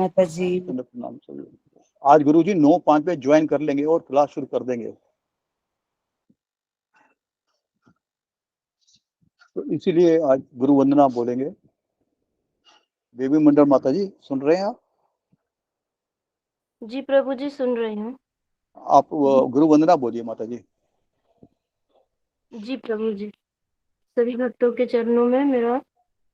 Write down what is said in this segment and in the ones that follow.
माता जी। आज गुरुजी 9:05 पे ज्वाइन कर लेंगे और क्लास शुरू कर देंगे, तो इसीलिए आज गुरु वंदना बोलेंगे। देवी मंडल माता जी सुन रहे हैं आप? जी प्रभु जी सुन रही हूँ। आप गुरु वंदना बोलिए माता जी। जी प्रभु जी, सभी भक्तों के चरणों में मेरा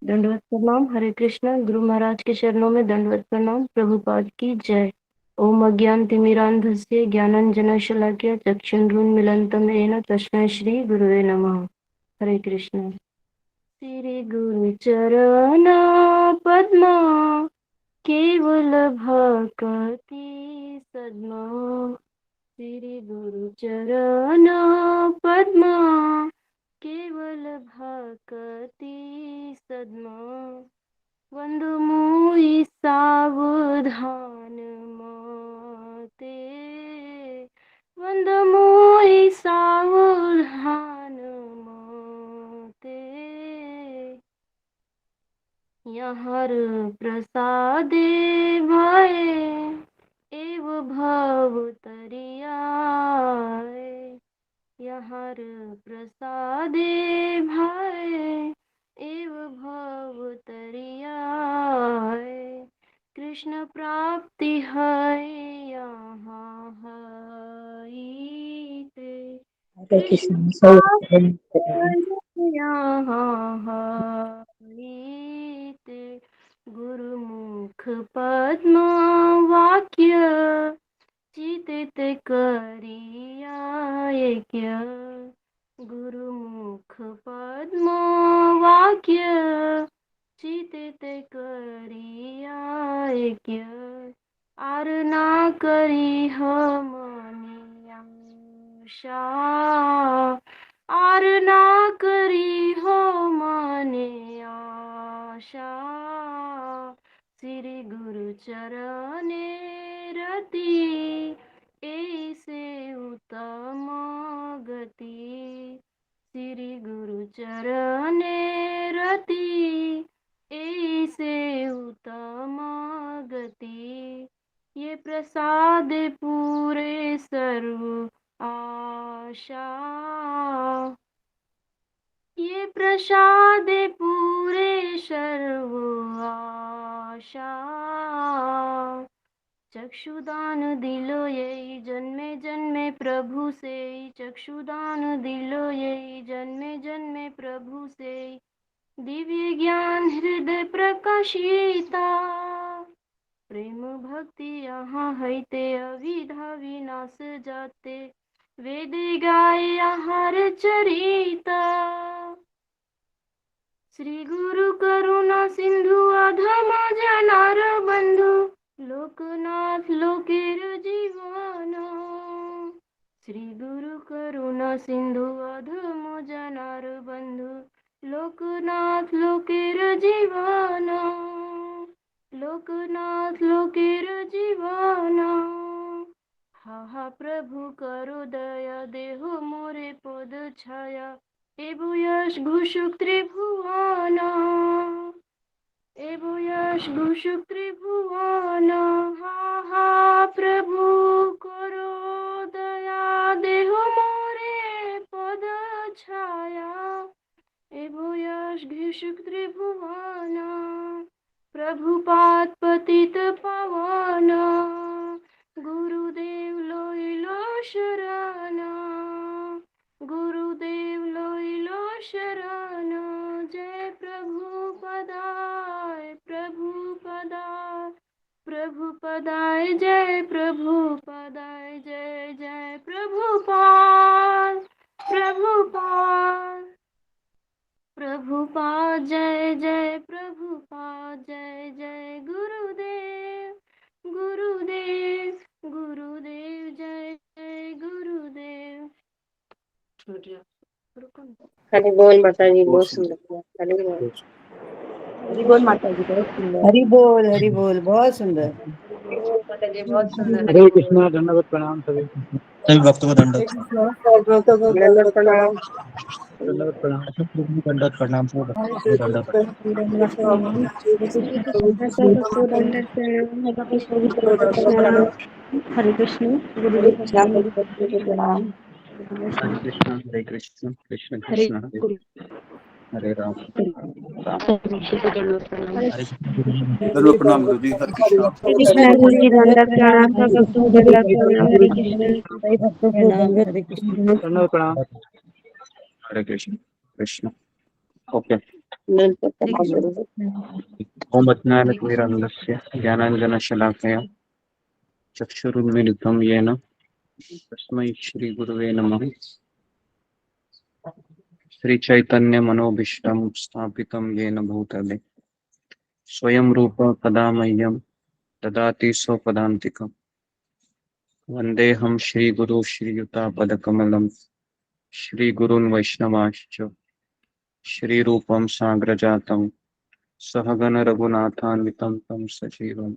दंडवत प्रणाम। हरे कृष्णा। गुरु महाराज के चरणों में दंडवत प्रणाम। प्रभुपाद की जय। ओम अज्ञानतिमिरान्धस्य ज्ञानाञ्जनशलाकया चक्षुरुन्मीलितं येन तस्मै श्री गुरुवे नमः। हरे कृष्णा। श्री गुरु चरण पद्मा केवल भक्ति सद्मा। श्री गुरु चरण पद्मा केवल भक्ति सद्मा। वंदु मुई सावधान माते, वंदु मुई सावधान माते। यहाँ प्रसादे भये एव भव तरियाए। यहाँ प्रसादे भये एव भव तरियाए। कृष्ण प्राप्ति है यहाँ हईते। हरे कृष्ण कृष्ण। प्राप्ति यहाँ हईते। गुरुमुख पद्म वाक्य चितित करिया ऐक्य। गुरुमुख पद्म वाक्य चितित करिया ऐक्य। आर ना करी मनी आशा, आर ना करी हो मने आशा। श्री गुरु चरणे रति ऐसे उत्तम गति। श्री गुरु चरणे रति ऐसे उत्तम गति। ये प्रसाद पूरे सर्व आशा, ये प्रसाद पूरे सर्व आशा। चक्षुदान दिलो ये जन्मे जन्मे प्रभु से। चक्षुदान दिलो ये जन्मे जन्मे प्रभु से। दिव्य ज्ञान हृदय प्रकाशिता। प्रेम भक्ति यहाँ हैते अविधा विनाश जाते। वेद गाय आहार चरिता। श्री गुरु करुणा सिंधु अधम जनार बंधु। लोकनाथ लोकेर जीवन। श्री गुरु करुणा सिंधु अधम जनार बंधु। लोकनाथ लोकेर जीवन। लोकनाथ लोकेर जीवन। हा प्रभु करो दया देहो मोरे पद छाया। एवो यश घुषुक त्रिभुवन। एवो यश घुषुक त्रिभुवन। हा प्रभु करो दया देहो मोरे पद छाया। एवो यश घुषुक त्रिभुवन। प्रभुपाद पतित पावन। गुरुदेव लोइलो शरण। गुरुदेव लोइलो शरण। जय प्रभु पदाय प्रभु पदाय प्रभु पदाय। जय प्रभु पदाय। जय जय प्रभुपाद प्रभुपाद प्रभुपाद। जय जय प्रभुपाद। जय जय गुरुदेव गुरुदेव गुरुदेव। जय जय गुरुदेव। हरि बोल माता जी, बहुत सुंदर। हरि बोल। हरि बोल माता जी, बहुत सुंदर। हरि बोल बहुत सुंदर। माता जी बहुत सुंदर। हरे कृष्णा। धन्यवाद प्रणाम सभी। सभी भक्तों को दंडवत दंडवत प्रणाम। दंडवत प्रणाम सब लोगों को दंडवत प्रणाम सब भक्तों को दंडवत दंडवत प्रणाम। श्री कृष्ण सब भक्तों को दंडवत प्रणाम। हरे कृष्ण जी को दंडवत प्रणाम। हरे कृष्ण गुरुदेव दत्तात्रेय जी को प्रणाम। हरे कृष्ण कृष्ण हरे कृष्ण गुरु हरे राम राम जी को दंडवत प्रणाम। हरे कृष्ण दंडवत प्रणाम गुरु जी हरे कृष्ण हरे कृष्ण गुरु जी दंडवत प्रणाम। सब भक्तों को दंडवत प्रणाम। हरे कृष्ण प्रणाम। हरे कृष्ण। दंडवत प्रणाम हरे कृष्ण कृष्ण ओके दंडवत प्रणाम गुरुजी। ओम अज्ञानतिमिरन्धस्य ज्ञानाञ्जनशलाकया चक्षुरुन्मीलितं येन तस्मै श्रीगुरुवे नमः श्रीचैतन्यमनोभीष्टं स्थापितं येन भूतले स्वयं रूप कदा मह्यं ददाति स्वपदान्तिकम् वन्देऽहं श्रीगुरु श्रीयुतापदकमलं श्रीगुरून् वैष्णवांश्च श्रीरूपं साग्रजातं सहगण रघुनाथान्वितं तं सजीवं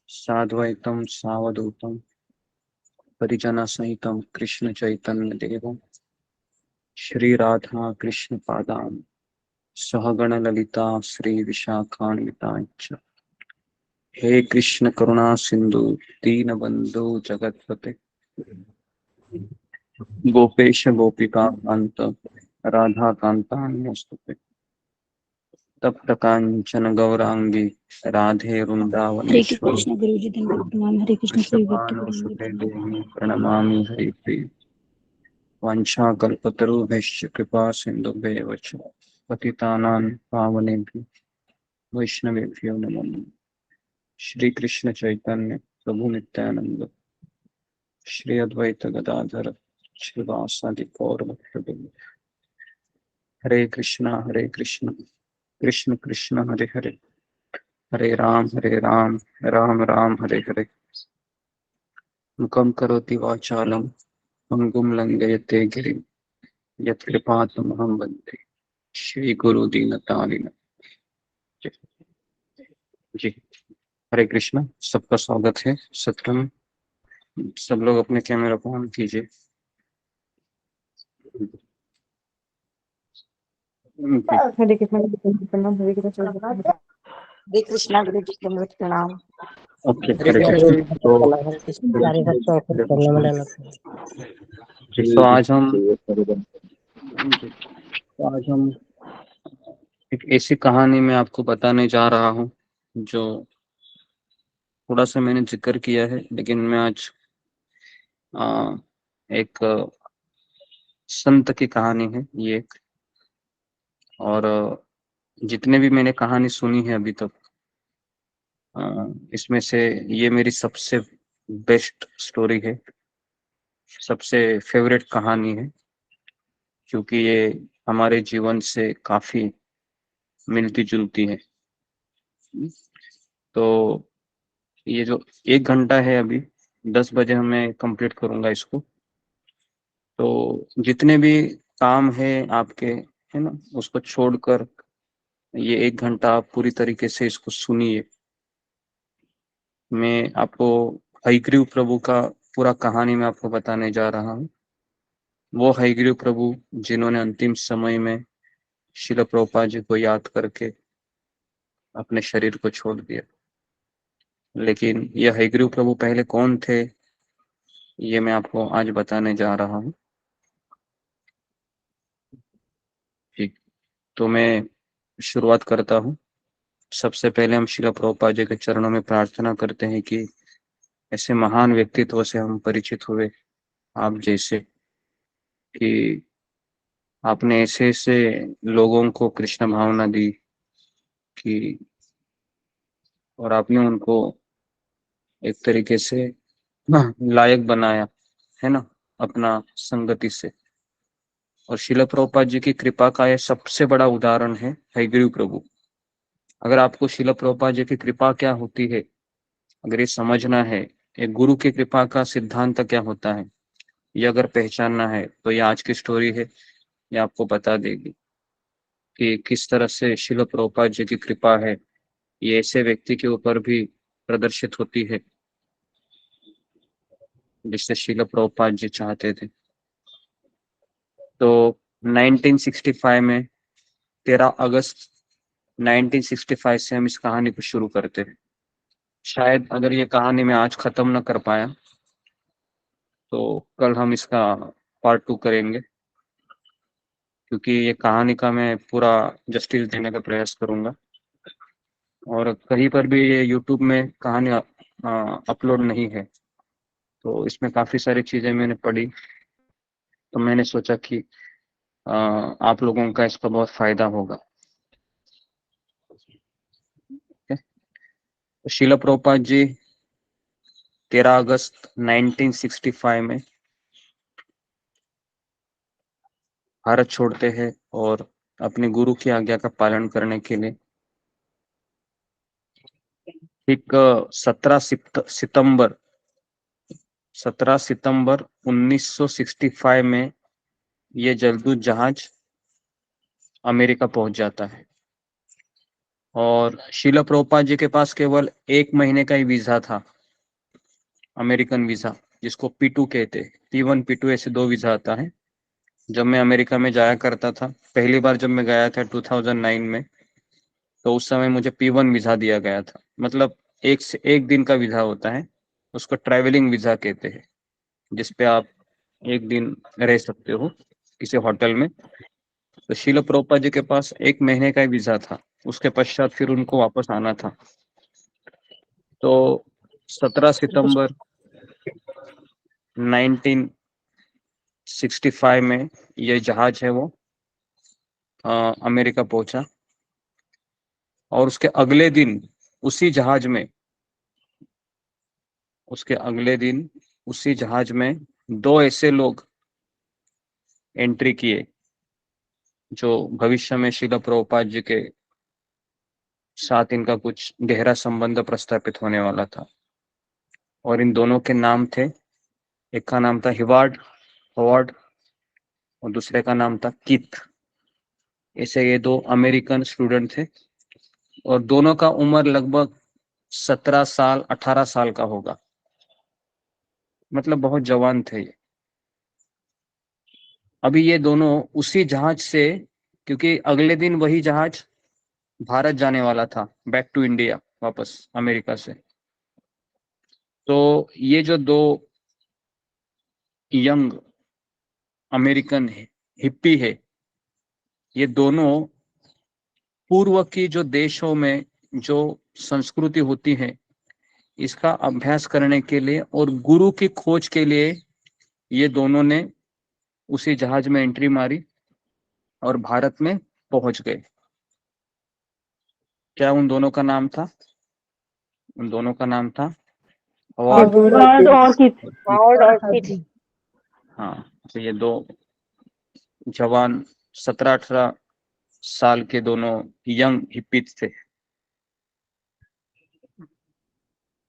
साद्वैतं सावधूतं परिजनसहितं कृष्ण चैतन्य देवं श्री राधा कृष्ण पादान सहगण ललिता श्री विशाखान्वितांच हे कृष्ण करुणा सिंधु दीन बंधु जगतपते गोपेश गोपिका कांत राधा कांता नमोस्तुते तप्त कांचन गौरांगी राधे हरे वृंदावनेश्वरी कृष्ण गुरु जी दंडवत प्रणाम। हरे कृष्ण सभी भक्तों को दंडवत वृषभानुसुते प्रणाम। देवी प्रणमामि हरिप्रिय वाञ्छाकल्पतरुभ्यश्च कृपा सिन्धुभ्येव च पतितानां पावनेभ्यो वैष्णवेभ्यो नमो नमः श्री कृष्ण चैतन्य प्रभु नित्यानंद श्री अद्वैत गदाधर श्रीवासादि गौर भक्तवृंद हरे कृष्ण कृष्ण कृष्ण हरे हरे हरे राम राम राम हरे हरे मुखं करोति वाचालं पंगुं लंघयते गिरिं यत्कृपातमहं वन्दे श्री गुरु दीनतारिण जी हरे कृष्ण सबका स्वागत है सत्र में सब लोग अपने कैमरा को ऑन कीजिए जी, हरे कृष्ण गुरु जी दंडवत प्रणाम। हरे कृष्ण हरे कृष्णा गुरु जी दंडवत प्रणाम। ओके हरे हरे कृष्ण कृष्ण गुरु जी तो दंडवत प्रणाम। हरे कृष्ण सारे भक्तों को चरणों में दंडवत जी, तो आज हम जी, तो आज हम एक ऐसी कहानी में आपको बताने जा रहा हूँ जो थोड़ा सा मैंने जिक्र किया है लेकिन मैं आज एक संत की कहानी है ये और जितने भी मैंने कहानी सुनी है अभी तक इसमें से ये मेरी सबसे बेस्ट स्टोरी है सबसे फेवरेट कहानी है क्योंकि ये हमारे जीवन से काफी मिलती जुलती है तो ये जो 1 घंटा है अभी 10 बजे मैं कंप्लीट करूंगा इसको तो जितने भी काम है आपके है ना उसको छोड़कर ये 1 घंटा आप पूरी तरीके से इसको सुनिए मैं आपको हयग्रीव प्रभु का पूरा कहानी मैं आपको बताने जा रहा हूँ वो हयग्रीव प्रभु जिन्होंने अंतिम समय में शिल प्रभुपाद जी को याद करके अपने शरीर को छोड़ दिया लेकिन ये हयग्रीव प्रभु पहले कौन थे ये मैं आपको आज बताने जा रहा हूँ ठीक तो मैं शुरुआत करता हूँ सबसे पहले हम शिला प्रभुपाद जी के चरणों में प्रार्थना करते हैं कि ऐसे महान व्यक्तित्व से हम परिचित हुए आप जैसे कि आपने ऐसे ऐसे लोगों को कृष्ण भावना दी कि और आपने उनको एक तरीके से लायक बनाया है ना अपना संगति से और शिला प्रभुपाद जी की कृपा का यह सबसे बड़ा उदाहरण है हयग्रीव प्रभु अगर आपको शिला प्रभुपाद जी की कृपा क्या होती है अगर ये समझना है एक गुरु की कृपा का सिद्धांत क्या होता है ये अगर पहचानना है तो ये आज की स्टोरी है ये आपको बता देगी कि किस तरह से शिला प्रभुपाद जी की कृपा है ये ऐसे व्यक्ति के ऊपर भी प्रदर्शित होती है जिससे शिल प्रभुपाद जी चाहते थे। तो 1965 में 13 अगस्त 1965 से हम इस कहानी को शुरू करते हैं। शायद अगर ये कहानी मैं आज खत्म न कर पाया तो कल हम इसका पार्ट 2 करेंगे, क्योंकि ये कहानी का मैं पूरा जस्टिस देने का प्रयास करूंगा। और कहीं पर भी ये यूट्यूब में कहानी अपलोड नहीं है, तो इसमें काफी सारी चीजें मैंने पढ़ी, तो मैंने सोचा कि आप लोगों का इसका बहुत फायदा होगा। तो शिला प्रभुपाद जी 13 अगस्त 1965 में भारत छोड़ते हैं और अपने गुरु की आज्ञा का पालन करने के लिए ठीक 17 सितंबर 1965 में ये जलदूत जहाज अमेरिका पहुंच जाता है। और शिला प्रभुपाद जी के पास केवल 1 महीने का ही वीजा था, अमेरिकन वीजा, जिसको P2 कहते हैं। P1 P2 ऐसे 2 वीजा आता है। जब मैं अमेरिका में जाया करता था, पहली बार जब मैं गया था 2009 में, तो उस समय मुझे P1 वीजा दिया गया था। मतलब एक दिन का वीजा होता है, उसको ट्रैवलिंग वीजा कहते हैं, जिसपे आप 1 दिन रह सकते हो किसी होटल में। तो शिला प्रभुपाद जी के पास 1 महीने का ही वीजा था, उसके पश्चात फिर उनको वापस आना था। तो 17 सितंबर 1965 में ये जहाज है वो अमेरिका पहुंचा। और उसके अगले दिन उसी जहाज में दो ऐसे लोग एंट्री किए जो भविष्य में शिला प्रभुपाद जी के साथ इनका कुछ गहरा संबंध प्रस्थापित होने वाला था। और इन दोनों के नाम थे, एक का नाम था हिवार्ड हॉवर्ड और दूसरे का नाम था कीथ। ऐसे ये 2 अमेरिकन स्टूडेंट थे और दोनों का उम्र लगभग 17 साल 18 साल का होगा, मतलब बहुत जवान थे ये। अभी ये दोनों उसी जहाज से, क्योंकि अगले दिन वही जहाज भारत जाने वाला था, बैक टू इंडिया, वापस अमेरिका से। तो ये जो 2 यंग अमेरिकन हिप्पी है, ये दोनों पूर्व की जो देशों में जो संस्कृति होती है, इसका अभ्यास करने के लिए और गुरु की खोज के लिए ये दोनों ने उसी जहाज में एंट्री मारी और भारत में पहुंच गए। क्या उन दोनों का नाम था? उन दोनों का नाम था हॉवर्ड और किस और किड। हाँ। तो ये 2 जवान 17-18 साल के दोनों यंग हिप्पीज थे।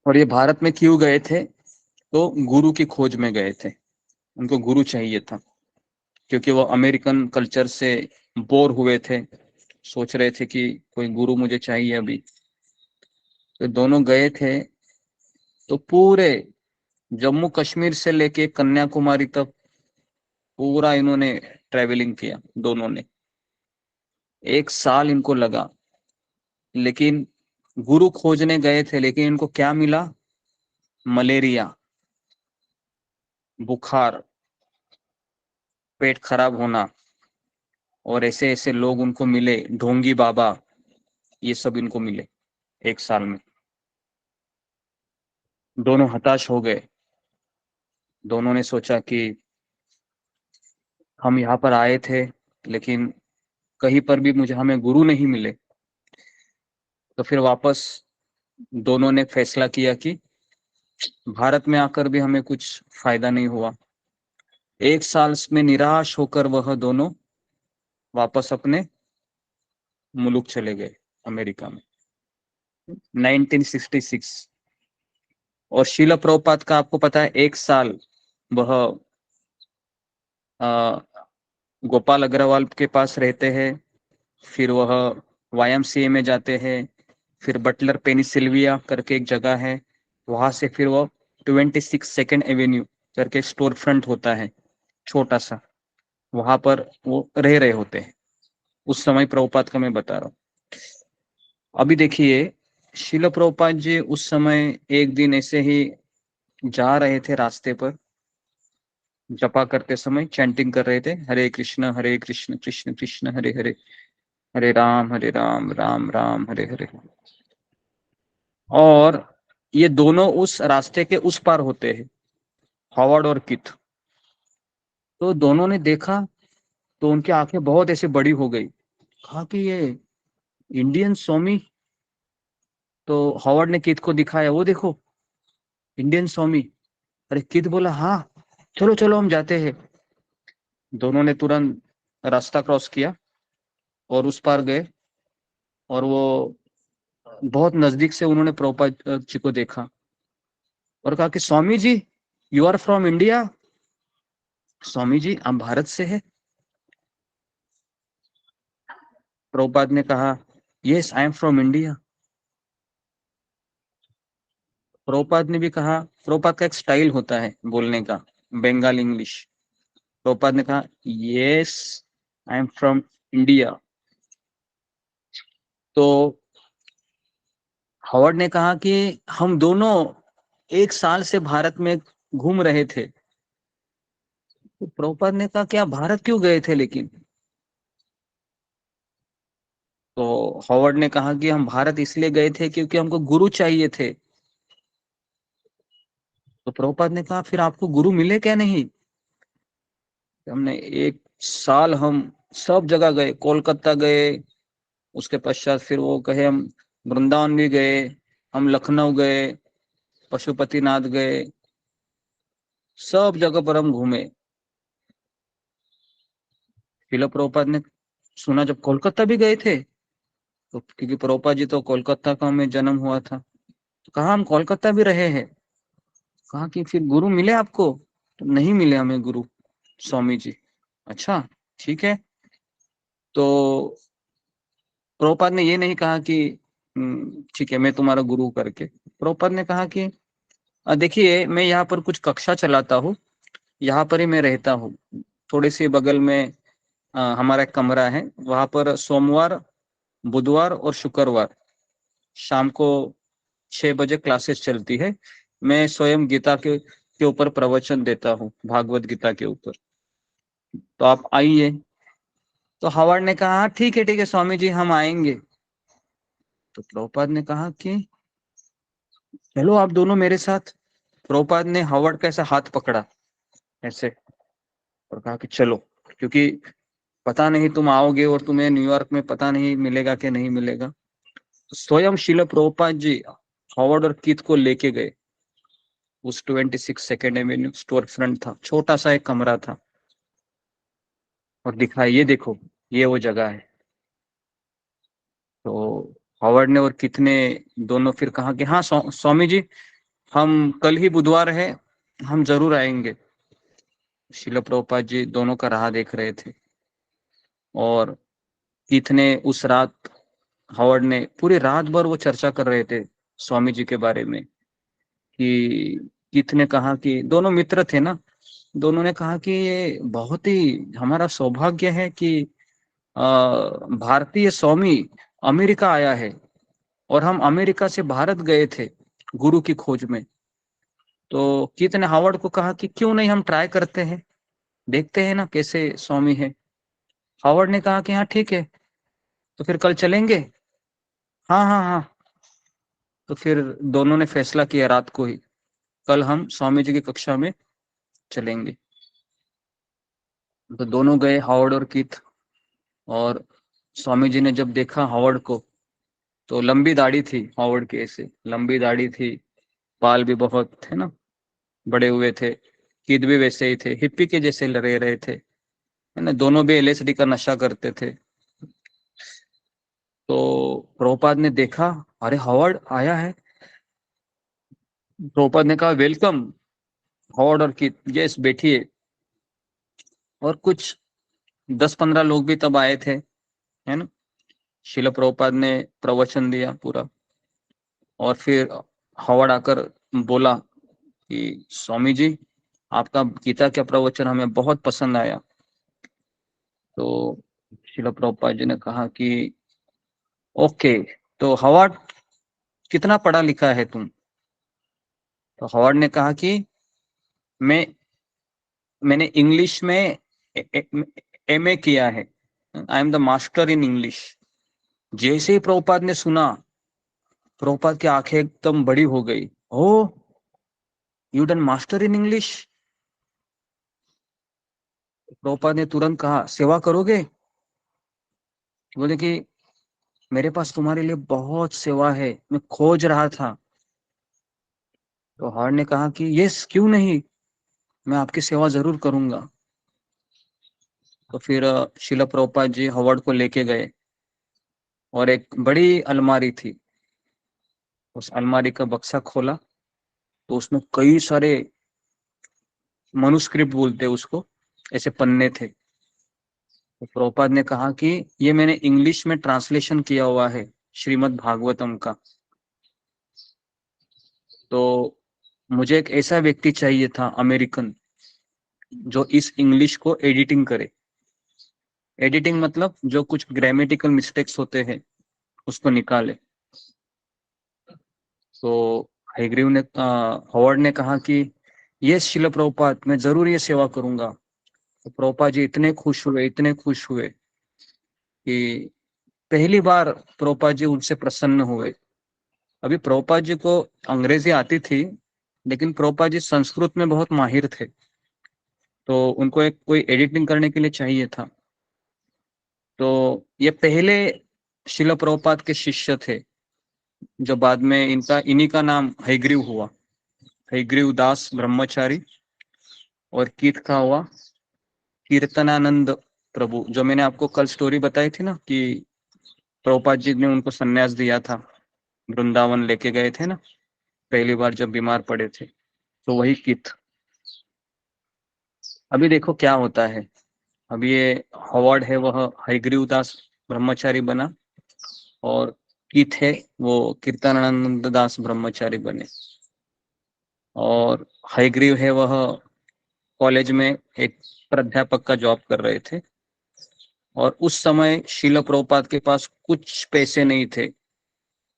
और ये भारत में क्यों गए थे? तो गुरु की खोज में गए थे, उनको गुरु चाहिए था, क्योंकि वो अमेरिकन कल्चर से बोर हुए थे, सोच रहे थे कि कोई गुरु मुझे चाहिए अभी। तो दोनों गए थे, तो पूरे जम्मू कश्मीर से लेके कन्याकुमारी तक पूरा इन्होंने ट्रैवलिंग किया, दोनों ने। 1 साल इनको लगा, लेकिन गुरु खोजने गए थे, लेकिन इनको क्या मिला? मलेरिया, बुखार, पेट खराब होना, और ऐसे ऐसे लोग उनको मिले, ढोंगी बाबा, ये सब इनको मिले 1 साल में। दोनों हताश हो गए। दोनों ने सोचा कि हम यहाँ पर आए थे, लेकिन कहीं पर भी हमें गुरु नहीं मिले। तो फिर वापस दोनों ने फैसला किया कि भारत में आकर भी हमें कुछ फायदा नहीं हुआ। 1 साल में निराश होकर वह दोनों वापस अपने मुल्क चले गए, अमेरिका में, 1966। और शिला प्रभुपाद का आपको पता है 1 साल वह गोपाल अग्रवाल के पास रहते हैं, फिर वह YMCA में जाते हैं, फिर बटलर पेनिसिल्विया करके एक जगह है, वहां से फिर वो 26 सेकेंड एवेन्यू करके स्टोर फ्रंट होता है छोटा सा, वहां पर वो रह रहे होते हैं। उस समय प्रभुपाद का मैं बता रहा हूँ। अभी देखिए, शिल प्रभुपाद जी उस समय एक दिन ऐसे ही जा रहे थे रास्ते पर, जपा करते समय चैंटिंग कर रहे थे, हरे कृष्ण कृष्ण कृष्ण हरे हरे, हरे राम राम राम हरे हरे। और ये दोनों उस रास्ते के उस पार होते हैं, हॉवर्ड और किथ। तो दोनों ने देखा तो उनकी आंखें बहुत ऐसे बड़ी हो गई। कहा कि ये इंडियन स्वामी। तो हॉवर्ड ने किथ को दिखाया, वो देखो इंडियन स्वामी। अरे किथ बोला हाँ, चलो चलो हम जाते हैं। दोनों ने तुरंत रास्ता क्रॉस किया और उस पार गए, और वो बहुत नजदीक से उन्होंने प्रभुपाद जी को देखा और कहा कि Swami ji, you are from India. Swami ji, आप भारत से है? प्रभुपाद ने कहा, yes I am from India. Prabhupada ने भी कहा, प्रभुपाद का एक स्टाइल होता है बोलने का, बंगाल इंग्लिश। प्रभुपाद ने कहा, yes I am from India. तो हॉवर्ड ने कहा कि हम दोनों एक साल से भारत में घूम रहे थे। तो प्रभुपाद ने कहा कि आप भारत क्यों गए थे लेकिन? तो हॉवर्ड ने कहा कि हम भारत इसलिए गए थे क्योंकि हमको गुरु चाहिए थे। तो प्रभुपाद ने कहा, फिर आपको गुरु मिले क्या नहीं? हमने एक साल हम सब जगह गए, कोलकाता गए, उसके पश्चात फिर वो कहे हम वृंदावन भी गए, हम लखनऊ गए, पशुपतिनाथ गए, सब जगह पर हम घूमे। फिर प्रभुपाद ने सुना जब कोलकाता भी गए थे, तो क्योंकि प्रभुपाद जी तो कोलकाता का में जन्म हुआ था, तो कहा हम कोलकाता भी रहे हैं। कहा कि फिर गुरु मिले आपको? तो नहीं मिले हमें गुरु स्वामी जी। अच्छा, ठीक है। तो प्रभुपाद ने ये नहीं कहा कि ठीक है मैं तुम्हारा गुरु करके। प्रभुपाद ने कहा कि देखिए मैं यहाँ पर कुछ कक्षा चलाता हूँ, यहाँ पर ही मैं रहता हूँ, थोड़े से बगल में हमारा एक कमरा है, वहां पर सोमवार, बुधवार और शुक्रवार शाम को 6 बजे क्लासेस चलती है। मैं स्वयं गीता के ऊपर प्रवचन देता हूँ, भागवत गीता के ऊपर, तो आप आइए। तो हवार्ड ने कहा, "हाँ, ठीक है स्वामी जी, हम आएंगे।" तो प्रभुपाद ने कहा कि चलो आप दोनों मेरे साथ। प्रभुपाद ने हवार्ड का ऐसा हाथ पकड़ा ऐसे और कहा कि चलो, क्योंकि पता नहीं तुम आओगे और तुम्हें न्यूयॉर्क में पता नहीं मिलेगा कि नहीं मिलेगा। तो स्वयं शिल प्रभुपाद जी हॉवर्ड और कीथ को लेके गए। उस 26 एवेन्यू स्टोर फ्रंट था, छोटा सा एक कमरा था, और दिखाया ये देखो ये वो जगह है। तो हॉवर्ड ने और कीथ ने दोनों फिर कहा कि हाँ स्वामी जी, हम कल ही बुधवार है, हम जरूर आएंगे। शिल प्रभुपाद जी दोनों का राह देख रहे थे, और कीथ ने उस रात, हॉवर्ड ने पूरी रात भर वो चर्चा कर रहे थे स्वामी जी के बारे में। कि कीथ ने कहा कि दोनों मित्र थे ना, दोनों ने कहा कि ये बहुत ही हमारा सौभाग्य है कि भारतीय स्वामी अमेरिका आया है, और हम अमेरिका से भारत गए थे गुरु की खोज में। तो कीथ ने हावर्ड को कहा कि क्यों नहीं हम ट्राई करते हैं, देखते हैं ना कैसे स्वामी है। हावर्ड ने कहा कि हाँ ठीक है, तो फिर कल चलेंगे। हाँ हाँ हाँ। तो फिर दोनों ने फैसला किया रात को ही, कल हम स्वामी जी की कक्षा में चलेंगे। तो दोनों गए, हावर्ड और कीथ। और स्वामी जी ने जब देखा हावर्ड को, तो लंबी दाढ़ी थी हावर्ड की, ऐसे लंबी दाढ़ी थी, बाल भी बहुत थे ना, बड़े हुए थे। कीथ भी वैसे ही थे, हिप्पी के जैसे रह रहे थे, है ना, दोनों भी एलएसडी का नशा करते थे। तो प्रभुपाद ने देखा, अरे हावर्ड आया है। प्रभुपाद ने कहा, वेलकम हावर्ड और कीथ, यस बैठिए। और कुछ 10-15 लोग भी तब आए थे, है ना। शिल प्रभुपाद ने प्रवचन दिया पूरा, और फिर हावर्ड आकर बोला कि स्वामी जी, आपका गीता का प्रवचन हमें बहुत पसंद आया। तो श्रील प्रभुपाद जी ने कहा कि ओके, तो हॉवर्ड कितना पढ़ा लिखा है तुम? तो हॉवर्ड ने कहा कि मैंने इंग्लिश में एमए किया है, I am the master in English. जैसे ही प्रभुपाद ने सुना, प्रभुपाद की आंखें एकदम बड़ी हो गई। Oh, you done master in English? Prabhupada ने तुरंत कहा, सेवा करोगे? बोले कि मेरे पास तुम्हारे लिए बहुत सेवा है, मैं खोज रहा था। तो हॉवर्ड ने कहा कि यस, क्यों नहीं, मैं आपकी सेवा जरूर करूंगा। तो फिर श्रील प्रभुपाद जी हॉवर्ड को लेके गए और एक बड़ी अलमारी थी, उस अलमारी का बक्सा खोला तो उसमें कई सारे मनुस्क्रिप्ट बोलते उसको, ऐसे पन्ने थे। तो प्रभुपाद ने कहा कि ये मैंने इंग्लिश में ट्रांसलेशन किया हुआ है श्रीमद् भागवतम का। तो मुझे एक ऐसा व्यक्ति चाहिए था अमेरिकन, जो इस इंग्लिश को एडिटिंग करे। एडिटिंग मतलब जो कुछ ग्रामेटिकल मिस्टेक्स होते हैं उसको निकाले। तो हैग्रीव ने हॉवर्ड ने कहा कि ये श्रील प्रभुपाद, मैं जरूर ये सेवा करूंगा। तो प्रभुपाद जी इतने खुश हुए, इतने खुश हुए कि पहली बार प्रभुपाद जी उनसे प्रसन्न हुए। अभी प्रभुपाद जी को अंग्रेजी आती थी, लेकिन प्रभुपाद जी संस्कृत में बहुत माहिर थे, तो उनको एक कोई एडिटिंग करने के लिए चाहिए था। तो ये पहले श्रील प्रभुपाद के शिष्य थे, जो बाद में इन्हीं का नाम हैग्रीव हुआ, हैग्रीव दास ब्रह्मचारी। और कीथ का हुआ कीर्तनानंद प्रभु, जो मैंने आपको कल स्टोरी बताई थी ना कि प्रभुपाद जी ने उनको सन्यास दिया था, वृंदावन लेके गए थे ना पहली बार जब बीमार पड़े थे, तो वही कीथ। अभी देखो क्या होता है। अभी ये हॉवर्ड है वह हैग्रीव दास ब्रह्मचारी बना, और कीथ है वो कीर्तनानंद दास ब्रह्मचारी बने। और हैग्रीव है वह कॉलेज में एक प्राध्यापक का जॉब कर रहे थे। और उस समय श्रील प्रभुपाद के पास कुछ पैसे नहीं थे,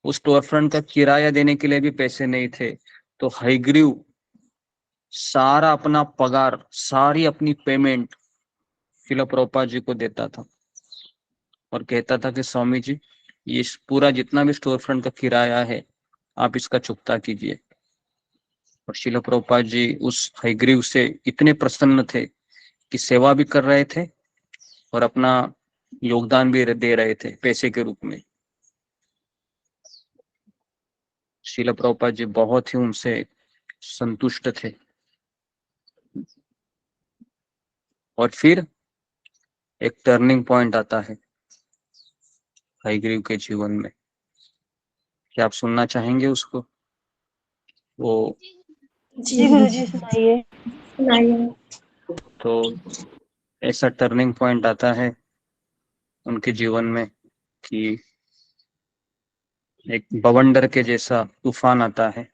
उस स्टोर फ्रंट का किराया देने के लिए भी पैसे नहीं थे। तो हैग्रीव सारा अपना पगार, सारी अपनी पेमेंट श्रील प्रभुपाद जी को देता था और कहता था कि स्वामी जी, ये पूरा जितना भी स्टोर फ्रंट का किराया है आप इसका चुकता कीजिए। और श्रील प्रभुपाद जी उस हैग्रीव से इतने प्रसन्न थे कि सेवा भी कर रहे थे और अपना योगदान भी दे रहे थे पैसे के रूप में। श्रील प्रभुपाद जी बहुत ही उनसे संतुष्ट थे। और फिर एक टर्निंग पॉइंट आता है हैग्रीव के जीवन में। क्या आप सुनना चाहेंगे उसको? वो जी गुरुजी सुनाइए। तो ऐसा टर्निंग पॉइंट आता है उनके जीवन में कि एक बवंडर के जैसा तूफान आता है।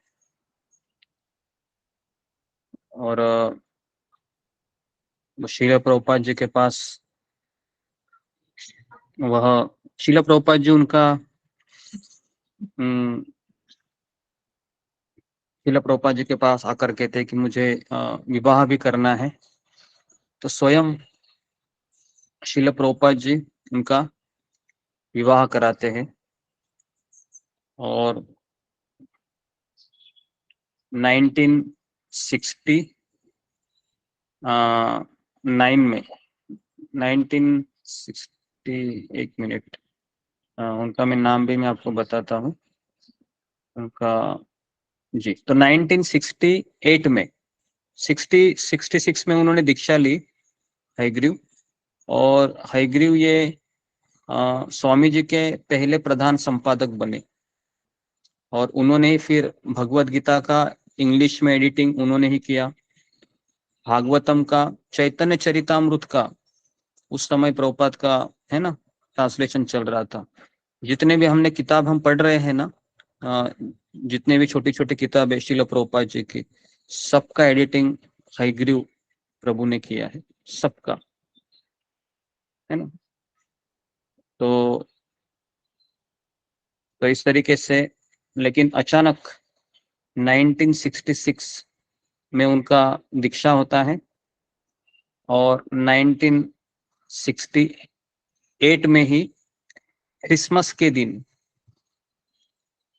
और श्रील प्रभुपाद जी के पास वह श्रील प्रभुपाद जी उनका श्रील प्रभुपाद जी के पास आकर कहते हैं कि मुझे विवाह भी करना है। तो स्वयं श्रील प्रभुपाद जी उनका विवाह कराते हैं। और 1969 में 1960, एक मिनट, उनका मैं नाम भी मैं आपको बताता हूँ उनका। जी, तो 1968 में 66 में उन्होंने दीक्षा ली हैग्रीव। और हैग्रीव ये स्वामी जी के पहले प्रधान संपादक बने। और उन्होंने फिर भगवत गीता का इंग्लिश में एडिटिंग उन्होंने ही किया। भागवतम का, चैतन्य चरितामृत का उस समय प्रभुपाद का है ना ट्रांसलेशन चल रहा था। जितने भी हमने किताब हम पढ़ रहे हैं ना, जितने भी छोटी छोटी किताब है श्रील प्रभुपाद जी की, सबका एडिटिंग हयग्रीव प्रभु ने किया है सबका, है ना। तो इस तरीके से, लेकिन अचानक 1966 में उनका दीक्षा होता है और 1968 में ही क्रिसमस के दिन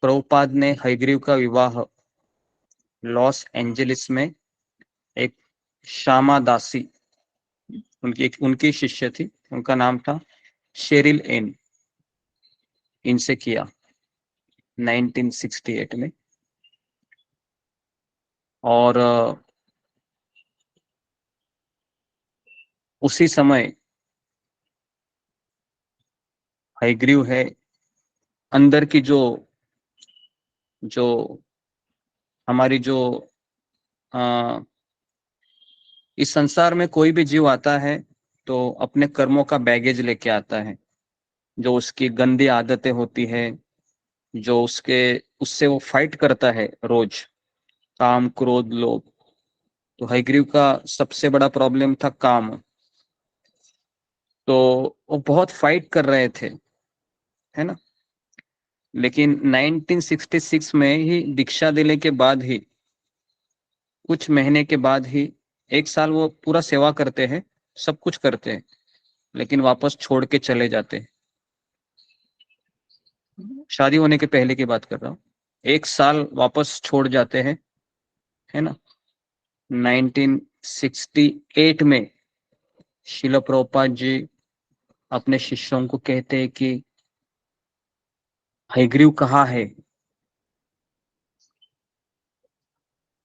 प्रभुपाद ने हयग्रीव का विवाह लॉस एंजलिस में एक श्यामा दासी, उनकी शिष्य थी, उनका नाम था शेरिल एन, इनसे किया 1968 में। और उसी समय हयग्रीव है अंदर की जो हमारी जो इस संसार में कोई भी जीव आता है तो अपने कर्मों का बैगेज लेके आता है, जो उसकी गंदी आदतें होती है, जो उससे वो फाइट करता है रोज, काम क्रोध लोभ। तो हयग्रीव का सबसे बड़ा प्रॉब्लम था काम, तो वो बहुत फाइट कर रहे थे, है ना। लेकिन 1966 में ही दीक्षा देने के बाद ही, कुछ महीने के बाद ही, 1 साल वो पूरा सेवा करते हैं, सब कुछ करते हैं, लेकिन वापस छोड़ के चले जाते हैं। शादी होने के पहले की बात कर रहा हूँ। 1 साल वापस छोड़ जाते हैं, है ना। 1968 में शिला प्रभुपाद जी अपने शिष्यों को कहते हैं कि हयग्रीव कहाँ है,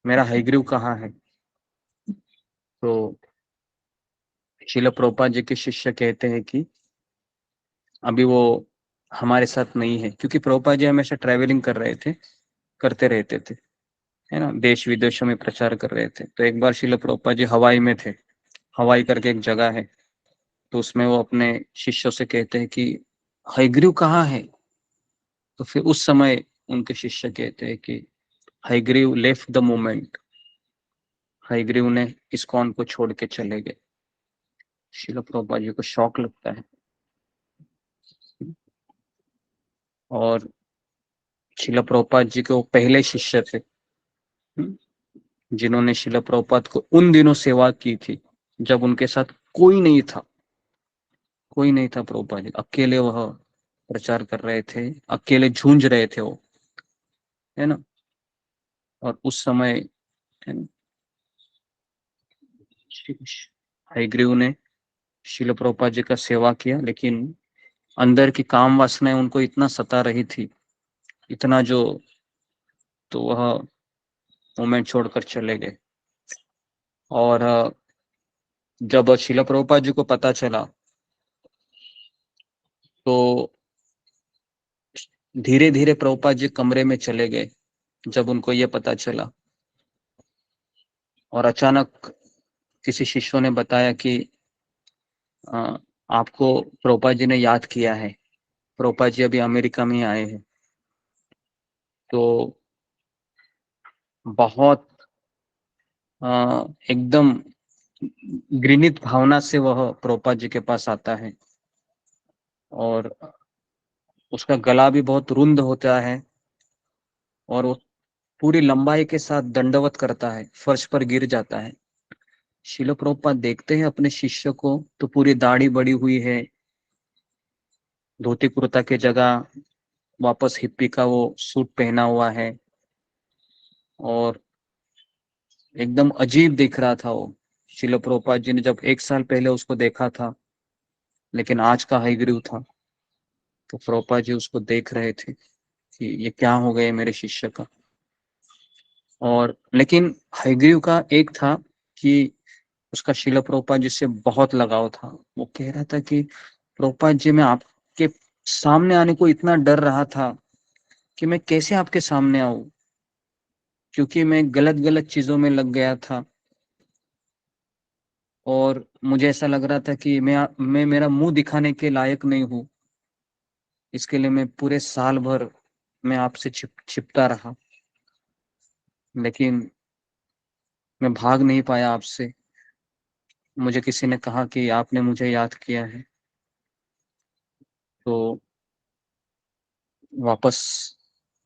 मेरा हयग्रीव कहाँ है। तो शिला प्रभुपाद जी के शिष्य कहते हैं कि अभी वो हमारे साथ नहीं है, क्योंकि प्रभुपाद जी हमेशा ट्रैवलिंग करते रहते थे, है ना, देश विदेशों में प्रचार कर रहे थे। तो एक बार शिला प्रभुपाद जी हवाई में थे, हवाई करके एक जगह है, तो उसमें वो अपने शिष्यों से कहते हैं कि हयग्रीव कहाँ है। तो फिर उस समय उनके शिष्य कहते हैं कि Hayagriva left the moment, Hayagriva ने इस्कॉन को छोड़ के चले गए। शिला प्रभुपाद जी को शौक लगता है, और शिला प्रभुपाद जी के वो पहले शिष्य थे जिन्होंने शिला प्रभुपाद को उन दिनों सेवा की थी जब उनके साथ कोई नहीं था, कोई नहीं था। प्रभुपाद जी अकेले वह प्रचार कर रहे थे, अकेले झूंझ रहे थे वो, है ना। और उस समय, है ना, हयग्रीव ने शिला प्रभुपाद जी का सेवा किया, लेकिन अंदर की काम वासनाएं उनको इतना सता रही थी, इतना जो, तो वह मोमेंट छोड़कर चले गए। और जब शिला प्रभुपाद जी को पता चला तो धीरे धीरे प्रभुपाद जी कमरे में चले गए जब उनको ये पता चला। और अचानक किसी शिष्यों ने बताया कि आपको प्रभुपाद जी ने याद किया है, प्रभुपाद जी अभी अमेरिका में आए हैं। तो बहुत एकदम घृणित भावना से वह प्रभुपाद जी के पास आता है, और उसका गला भी बहुत रुंद होता है, और वो पूरी लंबाई के साथ दंडवत करता है, फर्श पर गिर जाता है। शिला प्रभुपाद देखते हैं अपने शिष्य को, तो पूरी दाढ़ी बड़ी हुई है, धोती कुर्ता के जगह वापस हिप्पी का वो सूट पहना हुआ है, और एकदम अजीब दिख रहा था वो। शिला प्रभुपाद जी ने जब 1 साल पहले उसको देखा था, लेकिन आज का हयग्रीव था, तो प्रभुपाद जी उसको देख रहे थे कि ये क्या हो गए मेरे शिष्य का। और लेकिन हयग्रीव का एक था कि उसका शिला प्रभुपाद जी से बहुत लगाव था। वो कह रहा था कि प्रभुपाद जी, मैं आपके सामने आने को इतना डर रहा था कि मैं कैसे आपके सामने आऊं, क्योंकि मैं गलत गलत चीजों में लग गया था, और मुझे ऐसा लग रहा था कि मैं मेरा मुंह दिखाने के लायक नहीं हूँ। इसके लिए मैं पूरे साल भर मैं आपसे छिपता रहा। लेकिन मैं भाग नहीं पाया आपसे। मुझे किसी ने कहा कि आपने मुझे याद किया है, तो वापस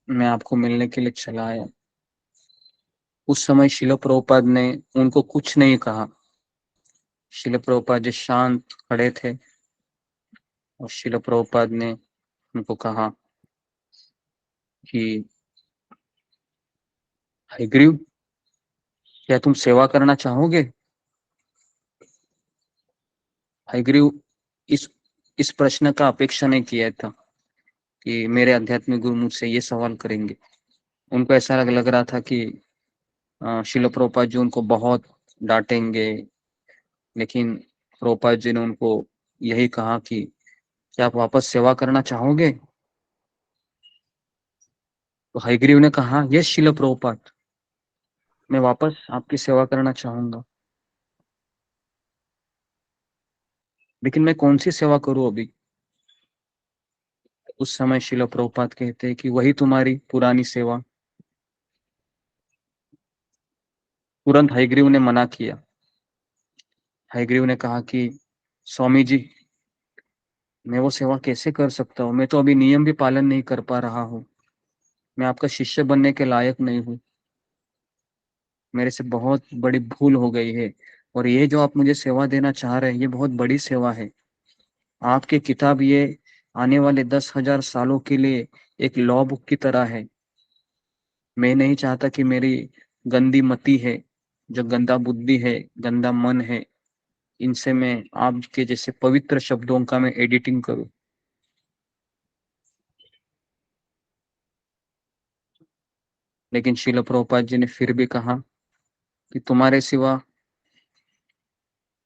मैं आपको मिलने के लिए चला आया। उस समय शिला प्रभुपाद ने उनको कुछ नहीं कहा। शिला प्रभुपाद जी शांत खड़े थे और शिला प्रभुपाद ने उनको कहा कि हयग्रीव, क्या तुम सेवा करना चाहोगे? हयग्रीव इस प्रश्न का अपेक्षा नहीं किया था कि मेरे आध्यात्मिक गुरु मुझसे ये सवाल करेंगे। उनको ऐसा लग रहा था कि शिला प्रभुपाद जी उनको बहुत डांटेंगे, लेकिन प्रभुपाद जी ने उनको यही कहा कि क्या आप वापस सेवा करना चाहोगे? तो हयग्रीव ने कहा, यस शिला प्रभुपाद, मैं वापस आपकी सेवा करना चाहूंगा, लेकिन मैं कौन सी सेवा करूं अभी? उस समय शिला प्रभुपाद कहते हैं कि वही तुम्हारी पुरानी सेवा। तुरंत हयग्रीव ने मना किया। हयग्रीव ने कहा कि स्वामी जी, मैं वो सेवा कैसे कर सकता हूँ? मैं तो अभी नियम भी पालन नहीं कर पा रहा हूँ। मैं आपका शिष्य बनने के लायक नहीं हूँ। मेरे से बहुत बड़ी भूल हो गई है, और ये जो आप मुझे सेवा देना चाह रहे हैं, ये बहुत बड़ी सेवा है। आपकी किताब ये आने वाले 10,000 सालों के लिए एक लॉ बुक की तरह है। मैं नहीं चाहता कि मेरी गंदी मति है, जो गंदा बुद्धि है, गंदा मन है, इनसे मैं आपके जैसे पवित्र शब्दों का मैं एडिटिंग करूं। लेकिन शिला प्रभुपाद जी ने फिर भी कहा कि तुम्हारे सिवा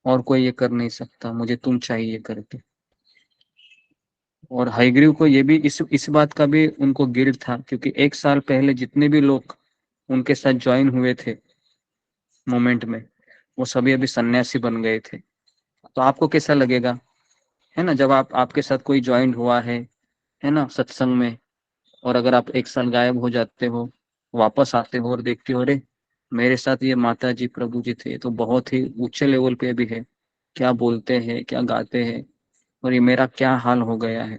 और कोई ये कर नहीं सकता, मुझे तुम चाहिए करके। और हयग्रीव को ये भी इस बात का भी उनको गिल्ट था, क्योंकि 1 साल पहले जितने भी लोग उनके साथ ज्वाइन हुए थे मोमेंट में, वो सभी अभी सन्यासी बन गए थे। तो आपको कैसा लगेगा, है ना, जब आपके साथ कोई ज्वाइन हुआ है ना, सत्संग में, और अगर आप 1 साल गायब हो जाते हो, वापस आते हो और देखते हो, अरे मेरे साथ ये माता जी प्रभु जी थे, तो बहुत ही ऊंचे लेवल पे भी है, क्या बोलते हैं, क्या गाते हैं, और ये मेरा क्या हाल हो गया है।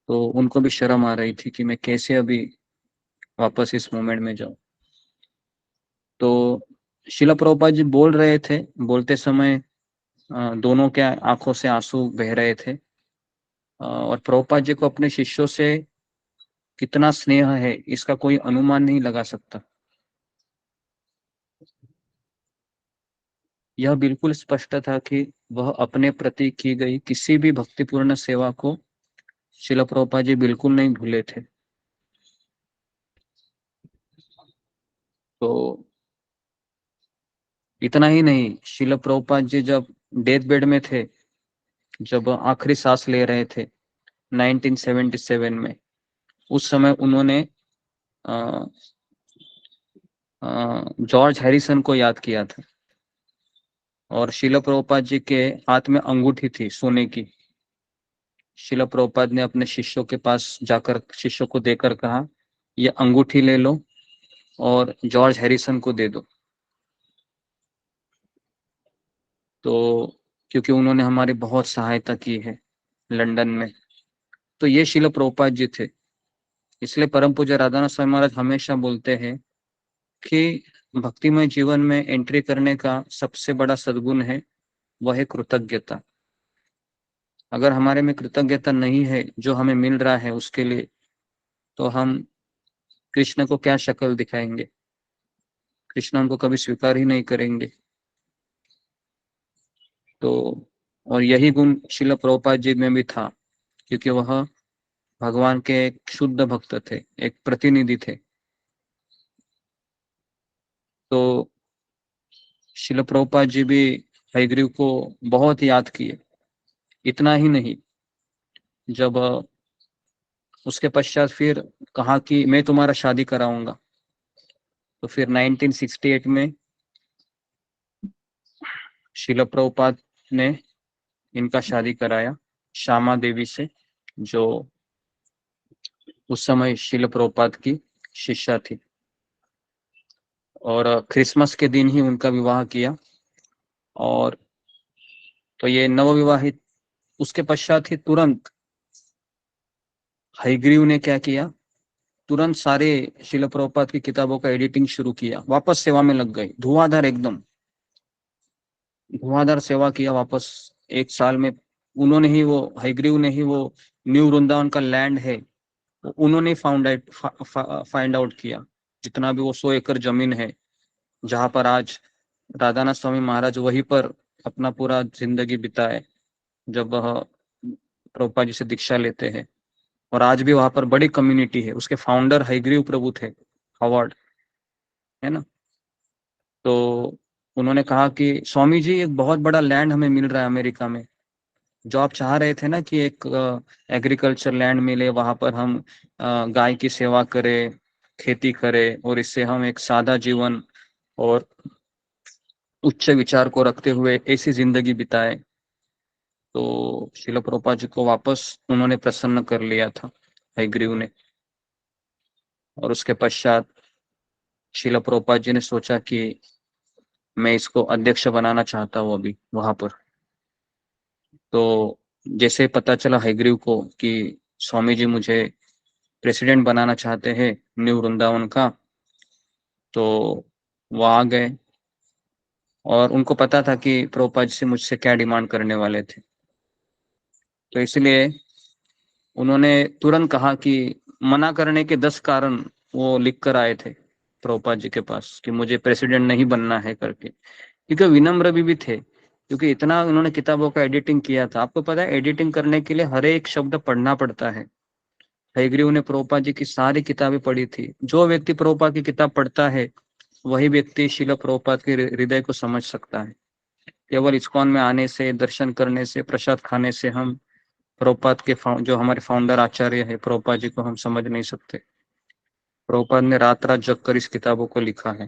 तो उनको भी शर्म आ रही थी कि मैं कैसे अभी वापस इस मोमेंट में जाऊं। तो शिला प्रभुपाद जी बोल रहे थे, बोलते समय दोनों के आंखों से आंसू बह रहे थे। और प्रभुपाद जी को अपने शिष्यों से कितना स्नेह है, इसका कोई अनुमान नहीं लगा सकता। यह बिल्कुल स्पष्ट था कि वह अपने प्रति की गई किसी भी भक्तिपूर्ण सेवा को शिला प्रभुपाद जी बिल्कुल नहीं भूले थे। तो इतना ही नहीं, शिला प्रभुपाद जी जब डेथ बेड में थे, जब आखिरी सांस ले रहे थे 1977 में, उस समय उन्होंने जॉर्ज हैरिसन को याद किया था। और शिला प्रभुपाद जी के हाथ में अंगूठी थी सोने की। शिला प्रभुपाद ने अपने शिष्यों के पास जाकर शिष्यों को देकर कहा, ये अंगूठी ले लो और जॉर्ज हैरिसन को दे दो। तो क्योंकि उन्होंने हमारी बहुत सहायता की है लंदन में। तो ये शिला प्रभुपाद जी थे। इसलिए परम पूज्य राधानाथ स्वामी महाराज हमेशा बोलते हैं कि भक्तिमय जीवन में एंट्री करने का सबसे बड़ा सद्गुण है, वह है कृतज्ञता। अगर हमारे में कृतज्ञता नहीं है जो हमें मिल रहा है उसके लिए, तो हम कृष्ण को क्या शक्ल दिखाएंगे? कृष्ण हमको कभी स्वीकार ही नहीं करेंगे। तो और यही गुण शिला प्रभुपाद जी में भी था, क्योंकि वह भगवान के एक शुद्ध भक्त थे, एक प्रतिनिधि थे। तो शिला प्रभुपाद जी भी हयग्रीव को बहुत याद किए। इतना ही नहीं, जब उसके पश्चात फिर कहा कि मैं तुम्हारा शादी कराऊंगा, तो फिर 1968 में शिला प्रभुपाद ने इनका शादी कराया श्यामा देवी से, जो उस समय शिला प्रभुपाद की शिष्या थी। और क्रिसमस के दिन ही उनका विवाह किया। और तो ये नवविवाहित, उसके पश्चात ही तुरंत हयग्रीव ने क्या किया, तुरंत सारे शिल प्रभुपाद की किताबों का एडिटिंग शुरू किया, वापस सेवा में लग गई, धुआंधार एकदम धुआंधार सेवा किया वापस। एक साल में उन्होंने ही, वो हयग्रीव ने ही वो न्यू वृंदावन का लैंड है, उन्होंने फाइंड आउट किया। जितना भी वो 100 एकड़ जमीन है, जहां पर आज राधानाथ स्वामी महाराज वहीं पर अपना पूरा जिंदगी बिताए, जब वह प्रभुपाद जी से दीक्षा लेते हैं। और आज भी वहां पर बड़ी कम्युनिटी है। उसके फाउंडर हयग्रीव प्रभु थे, हॉवर्ड, है ना। तो उन्होंने कहा कि स्वामी जी, एक बहुत बड़ा लैंड हमें मिल रहा है अमेरिका में, जो आप चाह रहे थे ना कि एक एग्रीकल्चर लैंड मिले, वहां पर हम गाय की सेवा करें, खेती करें, और इससे हम एक सादा जीवन और उच्च विचार को रखते हुए ऐसी जिंदगी बिताए। तो शिल प्रभुपाद जी को वापस उन्होंने प्रसन्न कर लिया था हयग्रीव ने। और उसके पश्चात शिल प्रभुपाद जी ने सोचा कि मैं इसको अध्यक्ष बनाना चाहता हूँ अभी वहां पर। तो जैसे पता चला हयग्रीव को कि स्वामी जी मुझे प्रेसिडेंट बनाना चाहते हैं न्यू वृंदावन का, तो वो आ गए। और उनको पता था कि प्रभुपाद जी से मुझसे क्या डिमांड करने वाले थे, तो इसलिए उन्होंने तुरंत कहा कि मना करने के 10 कारण वो लिख कर आए थे प्रभुपाद जी के पास कि मुझे प्रेसिडेंट नहीं बनना है करके। क्योंकि विनम्र भी थे, क्योंकि इतना उन्होंने किताबों का एडिटिंग किया था। आपको पता है, एडिटिंग करने के लिए हर एक शब्द पढ़ना पड़ता है। हयग्रीव ने प्रभुपाद जी की सारी किताबें पढ़ी थी। जो व्यक्ति प्रभुपाद की किताब पढ़ता है, वही व्यक्ति शिल प्रभुपाद के हृदय को समझ सकता है। केवल इस्कॉन में आने से, दर्शन करने से, प्रसाद खाने से हम प्रभुपाद के जो हमारे फाउंडर आचार्य है प्रभुपाद जी को हम समझ नहीं सकते। प्रभुपाद ने रात रात जग कर इस किताबों को लिखा है,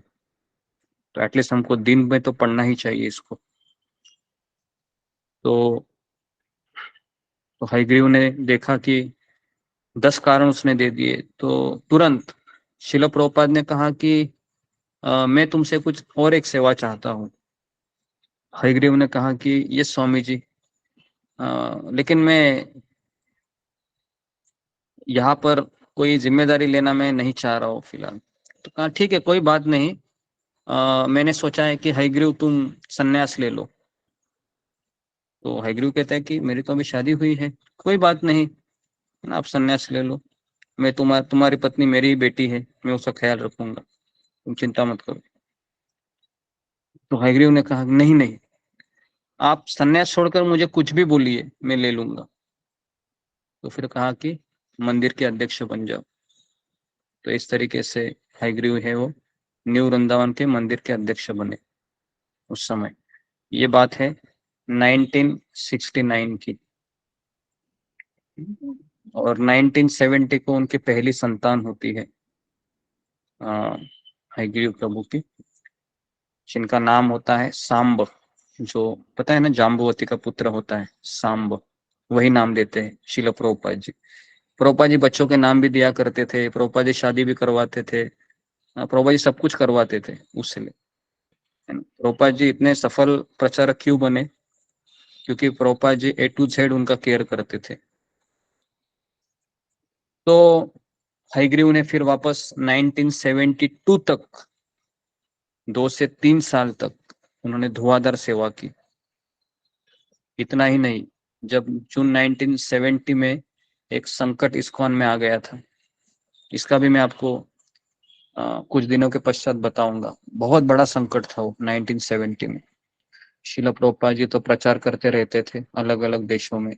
तो एटलीस्ट हमको दिन में तो पढ़ना ही चाहिए इसको। तो हयग्रीव ने देखा कि 10 कारण उसने दे दिए, तो तुरंत शिल प्रभुपाद ने कहा कि मैं तुमसे कुछ और एक सेवा चाहता हूँ। हयग्रीव ने कहा कि ये स्वामी जी, लेकिन मैं यहाँ पर कोई जिम्मेदारी लेना मैं नहीं चाह रहा हूँ फिलहाल। तो कहा ठीक है, कोई बात नहीं, मैंने सोचा है कि हयग्रीव तुम सन्यास ले लो। तो हयग्रीव कहता है कि मेरी तो अभी शादी हुई है, कोई बात नहीं, आप सन्यास ले लो। मैं तुम्हारी पत्नी मेरी ही बेटी है, मैं उसका ख्याल रखूंगा, तुम चिंता मत करो। तो हयग्रीव ने कहा नहीं नहीं, आप सन्यास छोड़कर मुझे कुछ भी बोलिए, मैं ले लूंगा। तो फिर कहा कि मंदिर के अध्यक्ष बन जाओ। तो इस तरीके से हयग्रीव है वो न्यू वृंदावन के मंदिर के अध्यक्ष बने उस समय। ये बात है 1969 की। और 1970 को उनकी पहली संतान होती है हयग्रीव प्रभु की, जिनका नाम होता है सांब। जो पता है ना, जाम्बुवती का पुत्र होता है सांब, वही नाम देते हैं शिल प्रभुपाद जी। प्रभुपाद जी बच्चों के नाम भी दिया करते थे, प्रभुपाद जी शादी भी करवाते थे, प्रभुपाद जी सब कुछ करवाते थे उससे। प्रभुपाद जी इतने सफल प्रचारक क्यों बने? क्योंकि Prabhupada ji A to Z उनका केयर करते थे। तो हयग्रीव ने फिर वापस 1972 तक 2 से 3 साल तक उन्होंने धुआंधार सेवा की। इतना ही नहीं, जब जून 1970 में एक संकट इस्कॉन में आ गया था, इसका भी मैं आपको कुछ दिनों के पश्चात बताऊंगा। बहुत बड़ा संकट था वो 1970 में। शिल प्रभुपाद जी तो प्रचार करते रहते थे अलग अलग देशों में।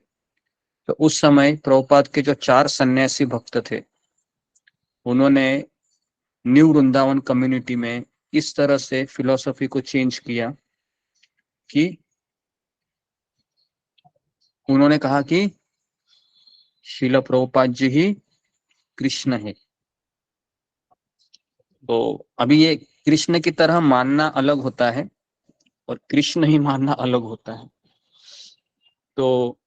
तो उस समय प्रभुपाद के जो 4 सन्यासी भक्त थे, उन्होंने न्यू वृंदावन कम्युनिटी में इस तरह से फिलॉसफी को चेंज किया कि उन्होंने कहा कि शिल प्रभुपाद जी ही कृष्ण है। तो अभी ये कृष्ण की तरह मानना अलग होता है और कृष्ण ही मानना अलग होता है। तो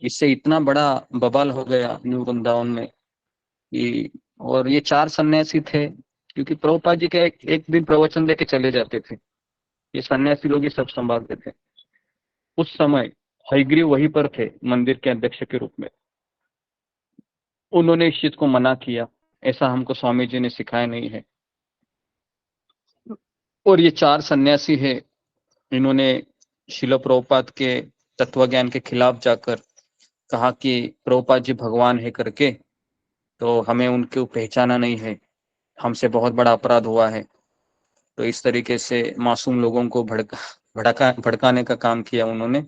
इससे इतना बड़ा बवाल हो गया न्यू वृंदावन में कि, और ये 4 सन्यासी थे, क्योंकि प्रभुपाद जी के एक दिन प्रवचन देके चले जाते थे, ये सन्यासी लोग ही सब संभालते थे। उस समय हयग्रीव वहीं पर थे मंदिर के अध्यक्ष के रूप में। उन्होंने इस चीज को मना किया, ऐसा हमको स्वामी जी ने सिखाया नहीं है। और ये 4 सन्यासी है, इन्होंने शिल प्रभुपाद के तत्व ज्ञान के खिलाफ जाकर कहा कि प्रभुपाद जी भगवान है करके, तो हमें उनको पहचाना नहीं है, हमसे बहुत बड़ा अपराध हुआ है। तो इस तरीके से मासूम लोगों को भड़काने का काम किया उन्होंने,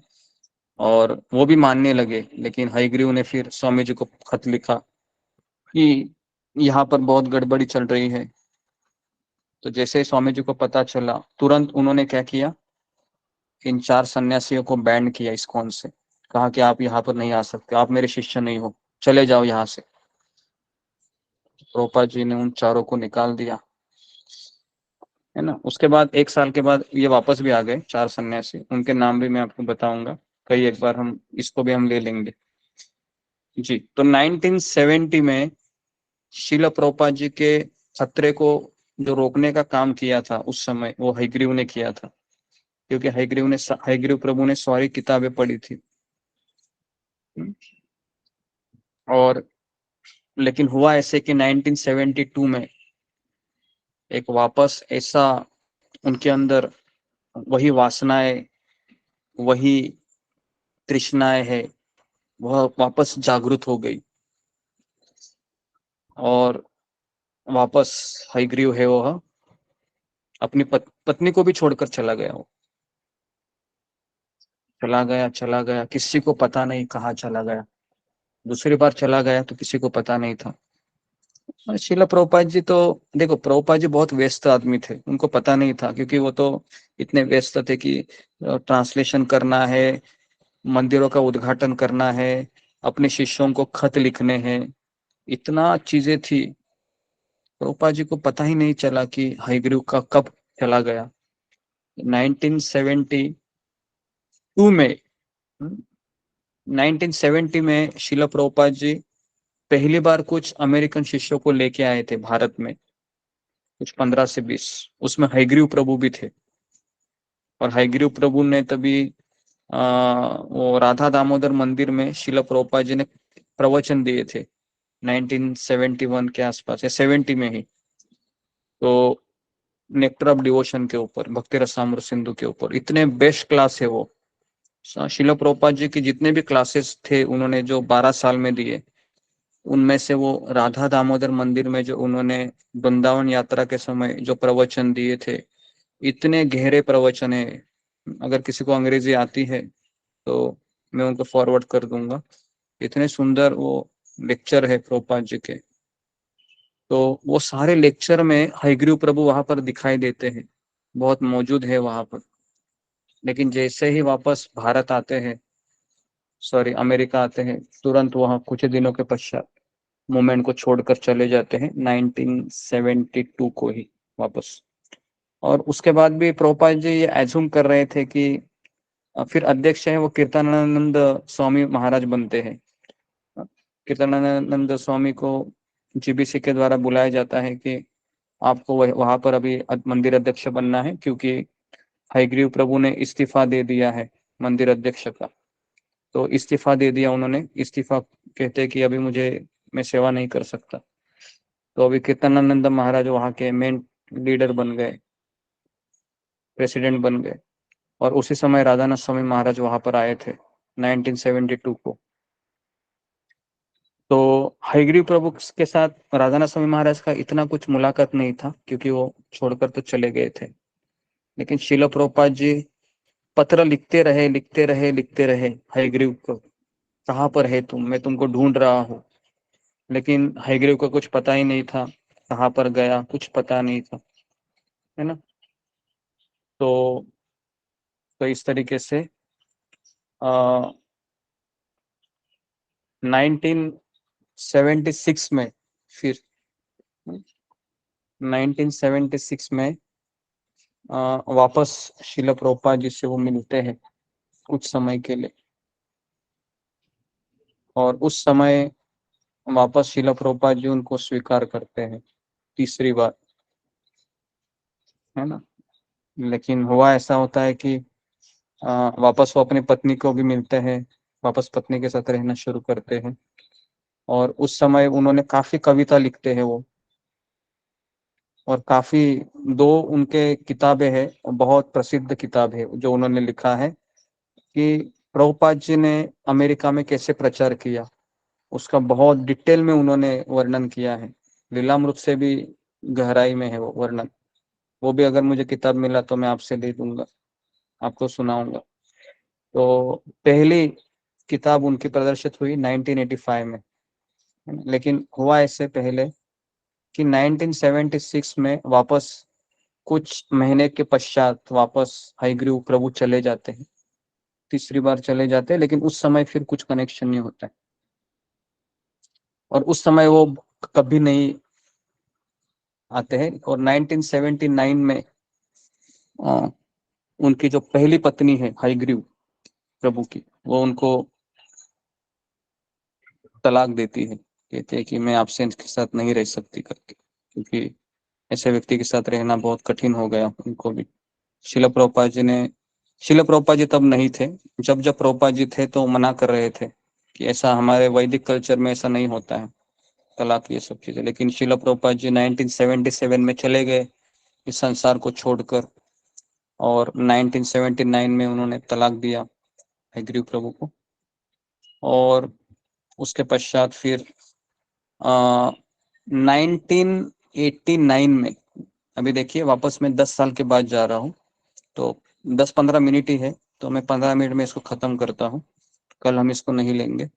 और वो भी मानने लगे। लेकिन हयग्रीव ने फिर स्वामी जी को खत लिखा कि यहाँ पर बहुत गड़बड़ी चल रही है। तो जैसे ही स्वामी जी को पता चला, तुरंत उन्होंने क्या किया, इन 4 सन्यासियों को बैन किया इस्कॉन से। कहा कि आप यहाँ पर नहीं आ सकते, आप मेरे शिष्य नहीं हो, चले जाओ यहाँ से। प्रभुपाद जी ने उन चारों को निकाल दिया, है ना। उसके बाद 1 साल के बाद ये वापस भी आ गए 4 सन्यासी, उनके नाम भी मैं आपको बताऊंगा कई एक बार, हम इसको भी हम ले लेंगे जी। तो 1970 में शिल प्रभुपाद जी के खतरे को जो रोकने का काम किया था उस समय, वो हयग्रीव ने किया था। क्योंकि हयग्रीव प्रभु ने सारी किताबें पढ़ी थी। और लेकिन हुआ ऐसे कि 1972 में एक वापस ऐसा उनके अंदर वही वासनाएं, वही तृष्णाएं है, वह वापस जागृत हो गई। और वापस हयग्रीव है वह अपनी पत्नी को भी छोड़कर चला गया। वो चला गया, किसी को पता नहीं कहाँ चला गया। दूसरी बार चला गया तो किसी को पता नहीं था। और शिला प्रभुपाद जी तो देखो, प्रभुपाद जी बहुत व्यस्त आदमी थे, उनको पता नहीं था, क्योंकि वो तो इतने व्यस्त थे कि ट्रांसलेशन करना है, मंदिरों का उद्घाटन करना है, अपने शिष्यों को खत लिखने हैं, इतना चीजें थी। प्रभुपाद जी को पता ही नहीं चला कि हयग्रीव का कब चला गया। 1972 में 1970 में शिला प्रभुपाद जी पहली बार कुछ अमेरिकन शिष्यों को लेके आए थे भारत में, कुछ 15 से 20, उसमें हयग्रीव प्रभु भी थे। और हयग्रीव प्रभु ने तभी वो राधा दामोदर मंदिर में शिला प्रभुपाद जी ने प्रवचन दिए थे 1971 के आसपास या 70 में ही। तो नेक्टर ऑफ डिवोशन के ऊपर, भक्ति रसामृत सिंधु के ऊपर, इतने बेस्ट क्लास है वो। शिला प्रभुपाद जी की जितने भी क्लासेस थे उन्होंने जो 12 साल में दिए, उनमें से वो राधा दामोदर मंदिर में जो उन्होंने वृंदावन यात्रा के समय जो प्रवचन दिए थे, इतने गहरे प्रवचन है। अगर किसी को अंग्रेजी आती है तो मैं उनको फॉरवर्ड कर दूंगा। इतने सुंदर वो लेक्चर है प्रभुपाद जी के। तो वो सारे लेक्चर में हयग्रीव प्रभु वहां पर दिखाई देते हैं, बहुत मौजूद है वहां पर। लेकिन जैसे ही वापस भारत आते हैं, सॉरी अमेरिका आते हैं, तुरंत वहां कुछ दिनों के पश्चात मूवमेंट को छोड़कर चले जाते हैं 1972 को ही वापस। और उसके बाद भी प्रभुपाद जी ये एज्यूम कर रहे थे कि फिर अध्यक्ष है वो कीर्तनानंद स्वामी महाराज बनते हैं। कीर्तनानंद स्वामी को जीबीसी के द्वारा बुलाया जाता है कि आपको वहां पर अभी मंदिर अध्यक्ष बनना है, क्योंकि हयग्रीव प्रभु ने इस्तीफा दे दिया है मंदिर अध्यक्ष का। तो इस्तीफा दे दिया उन्होंने, इस्तीफा कहते कि अभी मैं सेवा नहीं कर सकता। तो अभी कीर्तनानंद महाराज वहाँ के मेन लीडर बन गए, प्रेसिडेंट बन गए। और उसी समय राधानाथ स्वामी महाराज वहां पर आए थे 1972 को। तो हयग्रीव प्रभु के साथ राधानाथ स्वामी महाराज का इतना कुछ मुलाकात नहीं था, क्योंकि वो छोड़कर तो चले गए थे। लेकिन शिल प्रभुपाद जी पत्र लिखते रहे हयग्रीव को, कहाँ पर है तुम, मैं तुमको ढूंढ रहा हूँ। लेकिन हयग्रीव को कुछ पता ही नहीं था कहाँ पर गया, कुछ पता नहीं था, है ना। तो इस तरीके से 1976 में फिर 1976 में वापस शिल प्रभुपाद जी से वो मिलते हैं कुछ समय के लिए। और उस समय वापस शिल प्रभुपाद जी उनको स्वीकार करते हैं तीसरी बार। है ना। लेकिन हुआ ऐसा होता है कि वापस वो अपनी पत्नी को भी मिलते हैं, वापस पत्नी के साथ रहना शुरू करते हैं। और उस समय उन्होंने काफी कविता लिखते हैं वो, और काफी दो उनके किताबें हैं, बहुत प्रसिद्ध किताब है जो उन्होंने लिखा है कि प्रभुपाद जी ने अमेरिका में कैसे प्रचार किया, उसका बहुत डिटेल में उन्होंने वर्णन किया है। लीलामृत से भी गहराई में है वो वर्णन। वो भी अगर मुझे किताब मिला तो मैं आपसे दे दूंगा, आपको सुनाऊंगा। तो पहली किताब उनकी प्रदर्शित हुई 1985 में, लेकिन हुआ इससे पहले कि 1976 में वापस कुछ महीने के पश्चात वापस हयग्रीव प्रभु चले जाते हैं, तीसरी बार चले जाते हैं, लेकिन उस समय फिर कुछ कनेक्शन नहीं होता है। और उस समय वो कभी नहीं आते हैं। और 1979 में उनकी जो पहली पत्नी है हयग्रीव प्रभु की, वो उनको तलाक देती है, कहते हैं कि मैं आपसे इनके साथ नहीं रह सकती करके, क्योंकि ऐसे व्यक्ति के साथ रहना बहुत कठिन हो गया उनको भी। शिला प्रभुपाद जी ने, शिला प्रभुपाद जी तब नहीं थे, जब जब प्रभुपाद जी थे तो मना कर रहे थे कि ऐसा हमारे वैदिक कल्चर में ऐसा नहीं होता है, तलाक ये सब चीजें। लेकिन शिला प्रभुपाद जी 1977 में चले गए इस संसार को छोड़कर, और 1979 में उन्होंने तलाक दिया हयग्रीव प्रभु को। और उसके पश्चात फिर 1989 में, अभी देखिए वापस मैं 10 साल के बाद जा रहा हूँ, तो 10-15 मिनट ही है, तो मैं 15 मिनट में इसको खत्म करता हूँ, कल हम इसको नहीं लेंगे।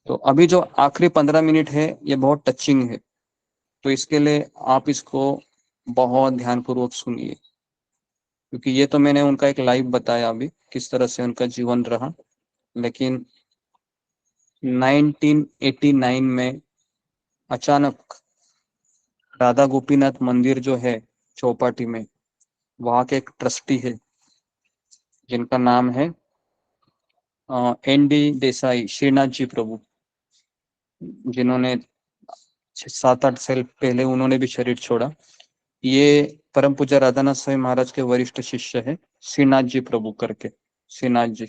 तो अभी जो आखिरी 15 मिनट है ये बहुत टचिंग है, तो इसके लिए आप इसको बहुत ध्यानपूर्वक सुनिए, क्योंकि ये तो मैंने उनका एक लाइव बताया अभी किस तरह से उनका जीवन रहा। लेकिन 1989 में अचानक राधा गोपीनाथ मंदिर जो है चौपाटी में, वहां के एक ट्रस्टी है जिनका नाम है एन डी देसाई, श्रीनाथ जी प्रभु, जिन्होंने 7-8 साल पहले उन्होंने भी शरीर छोड़ा। ये परम पूज्य राधानाथ स्वामी महाराज के वरिष्ठ शिष्य है, श्रीनाथ जी प्रभु करके, श्रीनाथ जी।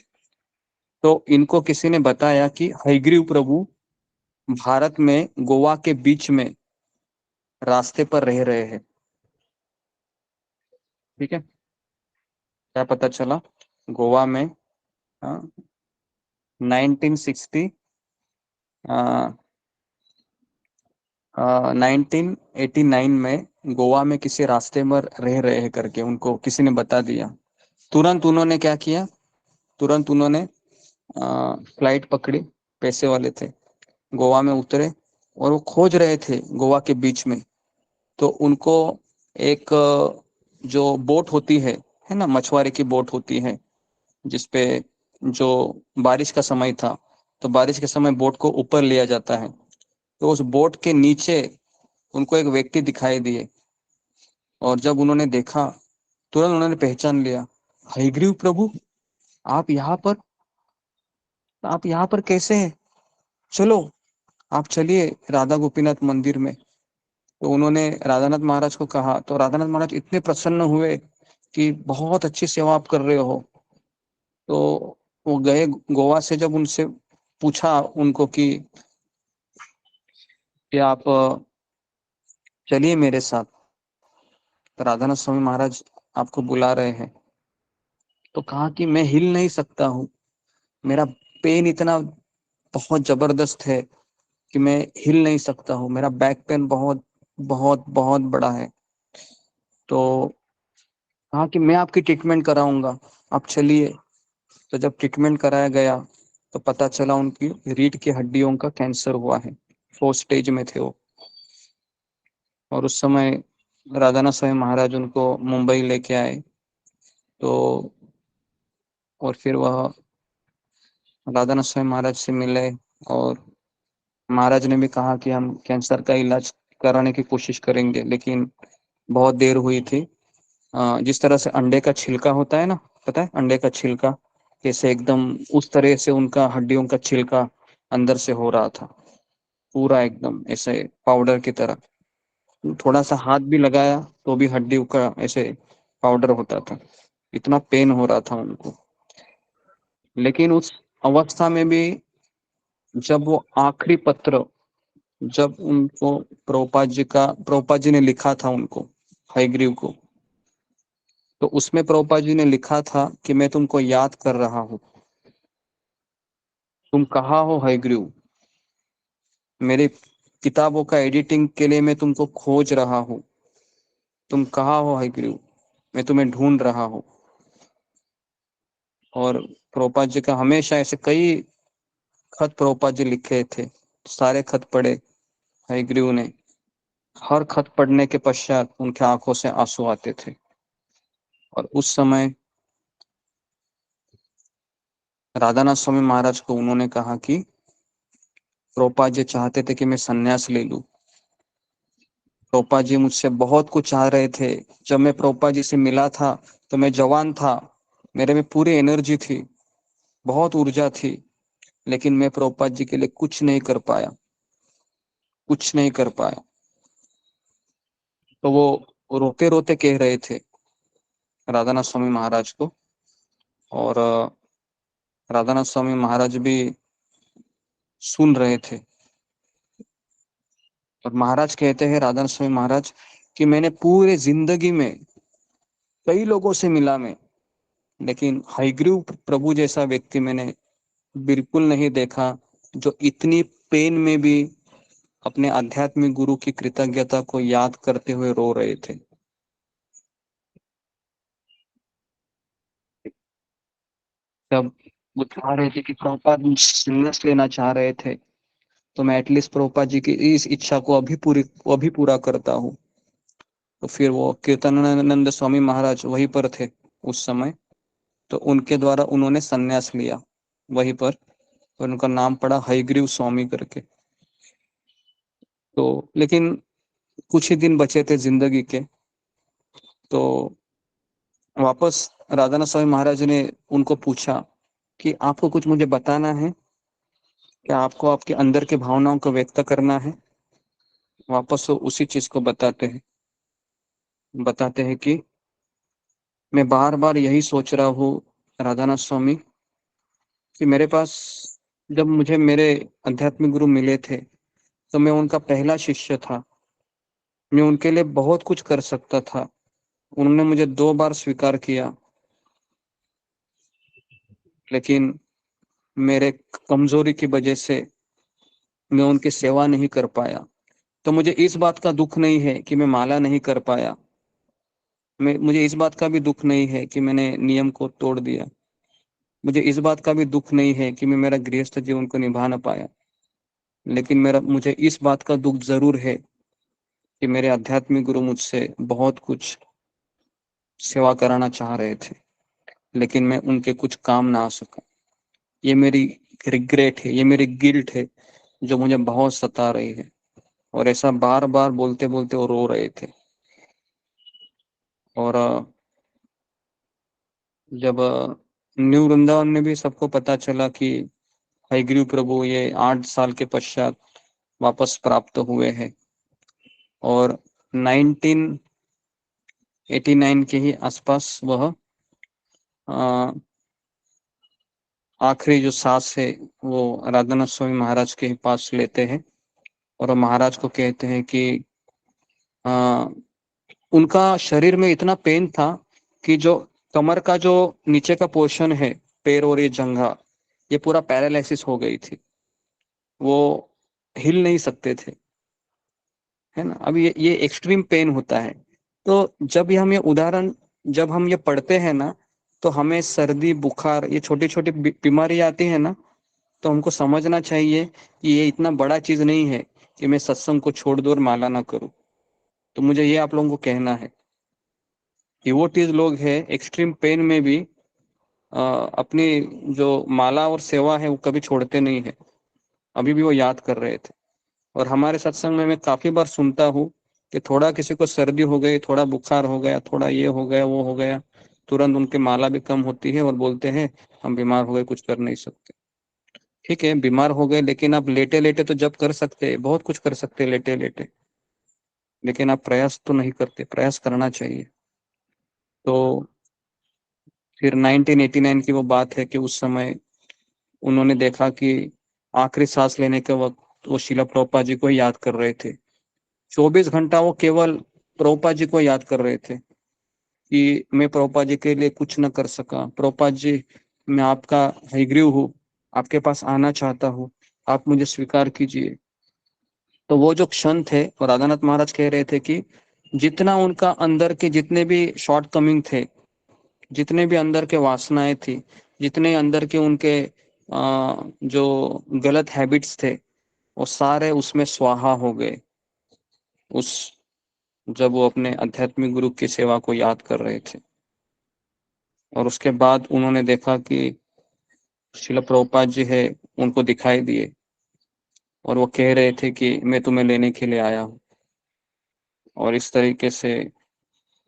तो इनको किसी ने बताया कि हयग्रीव प्रभु भारत में गोवा के बीच में रास्ते पर रह रहे हैं। ठीक है, क्या पता चला, गोवा में 1960 1989 में गोवा में किसी रास्ते में रह रहे हैं करके उनको किसी ने बता दिया। तुरंत उन्होंने क्या किया, तुरंत उन्होंने फ्लाइट पकड़ी, पैसे वाले थे, गोवा में उतरे, और वो खोज रहे थे गोवा के बीच में। तो उनको एक जो बोट होती है ना, मछुआरे की बोट होती है, जिसपे जो बारिश का समय था, तो बारिश के समय बोट को ऊपर लिया जाता है। तो उस बोट के नीचे उनको एक व्यक्ति दिखाई दिए, और जब उन्होंने देखा तुरंत उन्होंने पहचान लिया, हयग्रीव प्रभु आप यहाँ पर, आप यहाँ पर कैसे हैं, चलो आप चलिए राधा गोपीनाथ मंदिर में। तो उन्होंने राधानाथ महाराज को कहा, तो राधानाथ महाराज इतने प्रसन्न हुए कि बहुत अच्छी सेवा आप कर रहे हो। तो वो गए गोवा से, जब उनसे पूछा उनको कि आप चलिए मेरे साथ, तो राधानाथ स्वामी महाराज आपको बुला रहे हैं। तो कहा कि मैं हिल नहीं सकता हूँ, मेरा पेन इतना बहुत जबरदस्त है कि मैं हिल नहीं सकता हूँ, मेरा बैक पेन बहुत बहुत बहुत बड़ा है। तो कहा कि मैं आपकी ट्रीटमेंट कराऊंगा, आप चलिए। तो जब ट्रीटमेंट कराया गया तो पता चला उनकी रीढ़ की हड्डियों का कैंसर हुआ है, 4th स्टेज में थे वो। और उस समय राधानाथ स्वामी महाराज उनको मुंबई लेके आए। तो और फिर वह राधानाथ स्वामी महाराज से मिले, और महाराज ने भी कहा कि हम कैंसर का इलाज कराने की कोशिश करेंगे, लेकिन बहुत देर हुई थी। जिस तरह से अंडे का छिलका होता है ना, पता है अंडे का छिलका कैसे, एकदम उस तरह से उनका हड्डियों का छिलका अंदर से हो रहा था, पूरा एकदम ऐसे पाउडर की तरह। थोड़ा सा हाथ भी लगाया तो भी हड्डी का ऐसे पाउडर होता था, इतना पेन हो रहा था उनको। लेकिन उस अवस्था में भी जब वो आखिरी पत्र, जब उनको प्रभुपाद जी ने लिखा था उनको, हयग्रीव को, तो उसमें प्रभुपाद जी ने लिखा था कि मैं तुमको याद कर रहा हूँ, तुम कहाँ हो हयग्रीव, मेरी किताबों का एडिटिंग के लिए मैं तुमको खोज रहा हूँ, तुम कहाँ हो हयग्रीव, मैं तुम्हें ढूंढ रहा हूँ। और प्रभुपाद जी का हमेशा ऐसे कई खत प्रभुपाद जी लिखे थे, सारे खत पढ़े हयग्रीव ने। हर खत पढ़ने के पश्चात उनके आंखों से आंसू आते थे। और उस समय राधानाथ स्वामी महाराज को उन्होंने कहा कि प्रभुपाद जी चाहते थे कि मैं संन्यास ले लूं। प्रभुपाद जी मुझसे बहुत कुछ चाह रहे थे। जब मैं प्रभुपाद जी से मिला था तो मैं जवान था, मेरे में पूरी एनर्जी थी, बहुत ऊर्जा थी, लेकिन मैं प्रभुपाद जी के लिए कुछ नहीं कर पाया, कुछ नहीं कर पाया। तो वो रोते रोते कह रहे थे राधानाथ स्वामी महाराज को। और राधानाथ स्वामी महाराज भी सुन रहे थे। और महाराज कहते हैं, राधानाथ स्वामी महाराज, कि मैंने पूरे जिंदगी में कई लोगों से मिला मैं, लेकिन हयग्रीव प्रभु जैसा व्यक्ति मैंने बिल्कुल नहीं देखा, जो इतनी पेन में भी अपने आध्यात्मिक गुरु की कृतज्ञता को याद करते हुए रो रहे थे। जब वो चाह रहे थे कि प्रभुपाद संन्यास लेना चाह रहे थे, तो मैं एटलीस्ट प्रभुपाद जी की इस इच्छा को अभी पूरा करता हूँ। तो फिर वो कीर्तनानंद स्वामी महाराज वहीं पर थे उस समय, तो उनके द्वारा उन्होंने संन्यास लिया वहीं पर, और उनका नाम पड़ा हयग्रीव स्वामी करके। तो लेकिन कुछ ही दिन बचे थे जिंदगी के, तो वापस राधानाथ स्वामी महाराज ने उनको पूछा कि आपको कुछ मुझे बताना है क्या, आपको आपके अंदर के भावनाओं को व्यक्त करना है। वापस वो उसी चीज को बताते हैं कि मैं बार बार यही सोच रहा हूँ राधानाथ स्वामी, कि मेरे पास, जब मुझे मेरे आध्यात्मिक गुरु मिले थे तो मैं उनका पहला शिष्य था, मैं उनके लिए बहुत कुछ कर सकता था, उन्होंने मुझे 2 बार स्वीकार किया, लेकिन मेरे कमजोरी की वजह से मैं उनकी सेवा नहीं कर पाया। तो मुझे इस बात का दुख नहीं है कि मैं माला नहीं कर पाया, मुझे इस बात का भी दुख नहीं है कि मैंने नियम को तोड़ दिया, मुझे इस बात का भी दुख नहीं है कि मैं मेरा गृहस्थ जीवन को निभा ना पाया, लेकिन मुझे इस बात का दुख जरूर है कि मेरे आध्यात्मिक गुरु मुझसे बहुत कुछ सेवा कराना चाह रहे थे, लेकिन मैं उनके कुछ काम ना आ सका। ये मेरी रिग्रेट है, ये मेरी गिल्ट है, जो मुझे बहुत सता रही है। और ऐसा बार बार बोलते बोलते वो रो रहे थे। और जब न्यू वृंदावन में भी सबको पता चला कि हयग्रीव प्रभु ये 8 साल के पश्चात वापस प्राप्त हुए हैं, और 1989 के ही आसपास वह आखिरी जो सांस है वो राधानाथ स्वामी महाराज के पास लेते हैं, और महाराज को कहते हैं कि उनका शरीर में इतना पेन था कि जो कमर का जो नीचे का पोर्शन है, पैर और ये जंघा, ये पूरा पैरालिसिस हो गई थी, वो हिल नहीं सकते थे, है ना। अब ये एक्सट्रीम पेन होता है। तो जब हम ये पढ़ते हैं ना, तो हमें सर्दी बुखार ये छोटी छोटी बीमारी आती है ना, तो हमको समझना चाहिए कि ये इतना बड़ा चीज नहीं है कि मैं सत्संग को छोड़ दूं और माला ना करूं। तो मुझे ये आप लोगों को कहना है, डिवोटीज लोग हैं एक्सट्रीम पेन में भी अपनी जो माला और सेवा है वो कभी छोड़ते नहीं है, अभी भी वो याद कर रहे थे। और हमारे सत्संग में मैं काफी बार सुनता हूँ कि थोड़ा किसी को सर्दी हो गई, थोड़ा बुखार हो गया, थोड़ा ये हो गया वो हो गया, तुरंत उनकी माला भी कम होती है और बोलते हैं हम बीमार हो गए, कुछ कर नहीं सकते। ठीक है, बीमार हो गए, लेकिन आप लेटे लेटे तो जब कर सकते हैं, बहुत कुछ कर सकते हैं लेटे लेटे। लेकिन आप प्रयास तो नहीं करते, प्रयास करना चाहिए। तो फिर 1989 की वो बात है कि उस समय उन्होंने देखा कि आखिरी सांस लेने के वक्त वो शिला प्रभुपाद जी को याद कर रहे थे। 24 घंटा वो केवल प्रभुपाद जी को याद कर रहे थे कि मैं प्रभुपाद जी के लिए कुछ न कर सका। प्रभुपाद जी, मैं आपका हयग्रीव हूँ, आपके पास आना चाहता हूँ, आप मुझे स्वीकार कीजिए। तो वो जो क्षण थे, और राधानाथ महाराज कह रहे थे कि जितना उनका अंदर के जितने भी शॉर्ट कमिंग थे, जितने भी अंदर के वासनाएं थी, जितने अंदर के उनके जो गलत हैबिट्स थे, वो सारे उसमें स्वाहा हो गए, उस जब वो अपने आध्यात्मिक गुरु की सेवा को याद कर रहे थे। और उसके बाद उन्होंने देखा कि शिला प्रभुपाद जी है, उनको दिखाई दिए और वो कह रहे थे कि मैं तुम्हें लेने के लिए आया हूँ। और इस तरीके से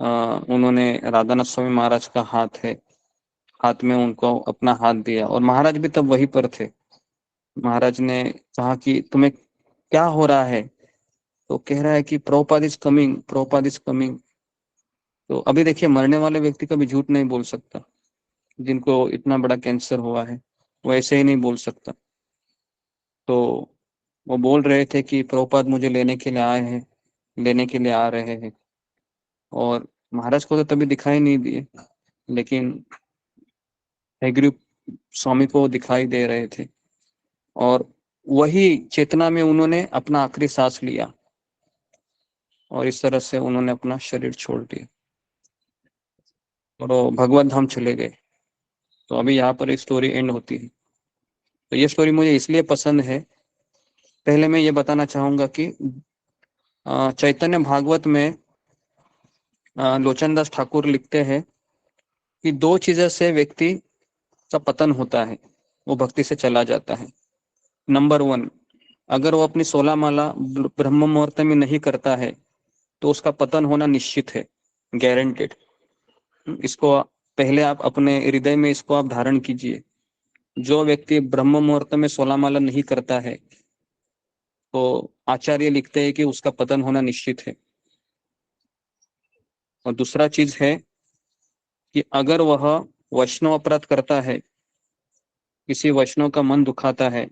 उन्होंने राधानाथ स्वामी महाराज का हाथ में उनको अपना हाथ दिया, और महाराज भी तब वहीं पर थे। महाराज ने कहा कि तुम्हें क्या हो रहा है? तो कह रहा है कि Prabhupada is coming, Prabhupada is coming. तो अभी देखिए, मरने वाले व्यक्ति कभी झूठ नहीं बोल सकता। जिनको इतना बड़ा कैंसर हुआ है, वो ऐसे ही नहीं बोल सकता। तो वो बोल रहे थे कि प्रभुपाद मुझे लेने के लिए आए हैं, लेने के लिए आ रहे हैं। और महाराज को तो तभी दिखाई नहीं दिए, लेकिन हयग्रीव स्वामी को दिखाई दे रहे थे। और वही चेतना में उन्होंने अपना आखिरी सांस लिया, और इस तरह से उन्होंने अपना शरीर छोड़ दिया और वो भगवत धाम चले गए। तो अभी यहाँ पर एक स्टोरी एंड होती है। तो ये स्टोरी मुझे इसलिए पसंद है। पहले मैं ये बताना चाहूंगा कि चैतन्य भागवत में लोचन दास ठाकुर लिखते हैं कि दो चीजों से व्यक्ति का पतन होता है, वो भक्ति से चला जाता है। नंबर 1, अगर वो अपनी 16 माला ब्रह्म मुहूर्त में नहीं करता है तो उसका पतन होना निश्चित है, गारंटेड। इसको पहले आप अपने हृदय में इसको आप धारण कीजिए। जो व्यक्ति ब्रह्म मुहूर्त में 16 माला नहीं करता है, तो आचार्य लिखते हैं कि उसका पतन होना निश्चित है। और दूसरा चीज है कि अगर वह वैष्णव अपराध करता है, किसी वैष्णव का मन दुखाता है,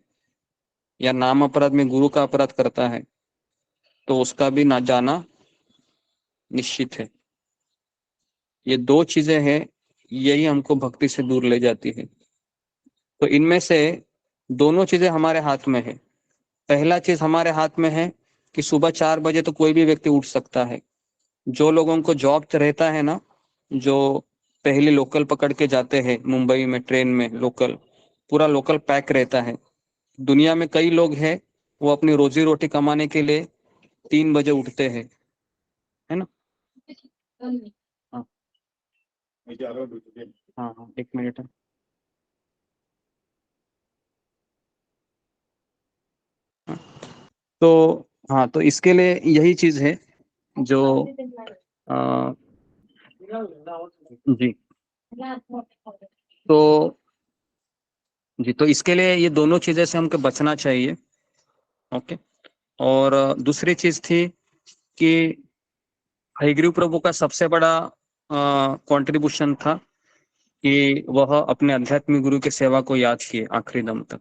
या नाम अपराध में गुरु का अपराध करता है, तो उसका भी ना जाना निश्चित है। ये दो चीजें हैं, यही हमको भक्ति से दूर ले जाती है। तो इनमें से दोनों चीजें हमारे हाथ में है। पहला चीज हमारे हाथ में है कि सुबह 4 बजे तो कोई भी व्यक्ति उठ सकता है। जो लोगों को जॉब रहता है ना, जो पहले लोकल पकड़ के जाते हैं मुंबई में, ट्रेन में लोकल, पूरा लोकल पैक रहता है। दुनिया में कई लोग हैं, वो अपनी रोजी रोटी कमाने के लिए 3 बजे उठते हैं, है ना? हाँ हाँ हाँ, 1 मिनट है। तो हाँ, तो इसके लिए यही चीज है जो आ, जी। तो जी, तो इसके लिए ये दोनों चीजें से हमको बचना चाहिए। ओके। और दूसरी चीज थी कि हयग्रीव प्रभु का सबसे बड़ा कंट्रीब्यूशन था कि वह अपने आध्यात्मिक गुरु की सेवा को याद किए आखिरी दम तक।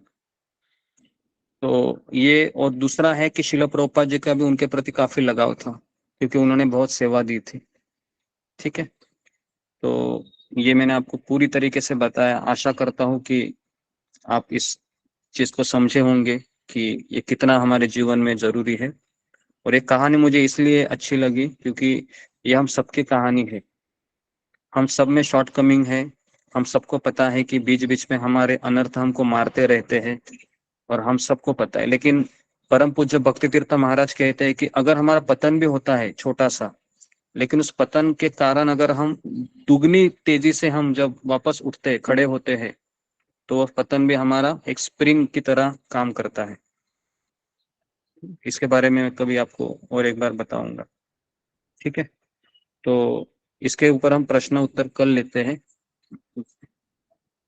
तो ये, और दूसरा है कि शिला प्रभुपाद जी का भी उनके प्रति काफी लगाव था, क्योंकि उन्होंने बहुत सेवा दी थी। ठीक है। तो ये मैंने आपको पूरी तरीके से बताया। आशा करता हूँ कि आप इस चीज को समझे होंगे कि ये कितना हमारे जीवन में जरूरी है। और एक कहानी मुझे इसलिए अच्छी लगी क्योंकि ये हम सबकी कहानी है। हम सब में शॉर्ट कमिंग है। हम सबको पता है कि बीच बीच में हमारे अनर्थ हमको मारते रहते हैं, और हम सबको पता है। लेकिन परम पूज्य भक्ति तीर्थ महाराज कहते हैं कि अगर हमारा पतन भी होता है छोटा सा, लेकिन उस पतन के कारण अगर हम दुगनी तेजी से हम जब वापस उठते खड़े होते हैं, तो वह पतन भी हमारा एक स्प्रिंग की तरह काम करता है। इसके बारे में मैं कभी आपको और एक बार बताऊंगा। ठीक है। तो इसके ऊपर हम प्रश्न उत्तर कर लेते हैं।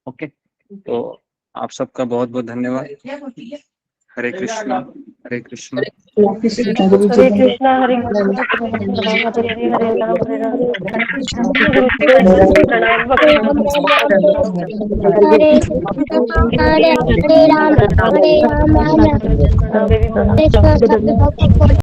ओके। तो आप सबका बहुत बहुत धन्यवाद। हरे कृष्णा हरे कृष्णा हरे कृष्णा हरे कृष्णा हरे हरे हरे राम हरे राम गुरु प्रणाम हरे हरे राम हरे राम राम राम कृष्ण कृष्ण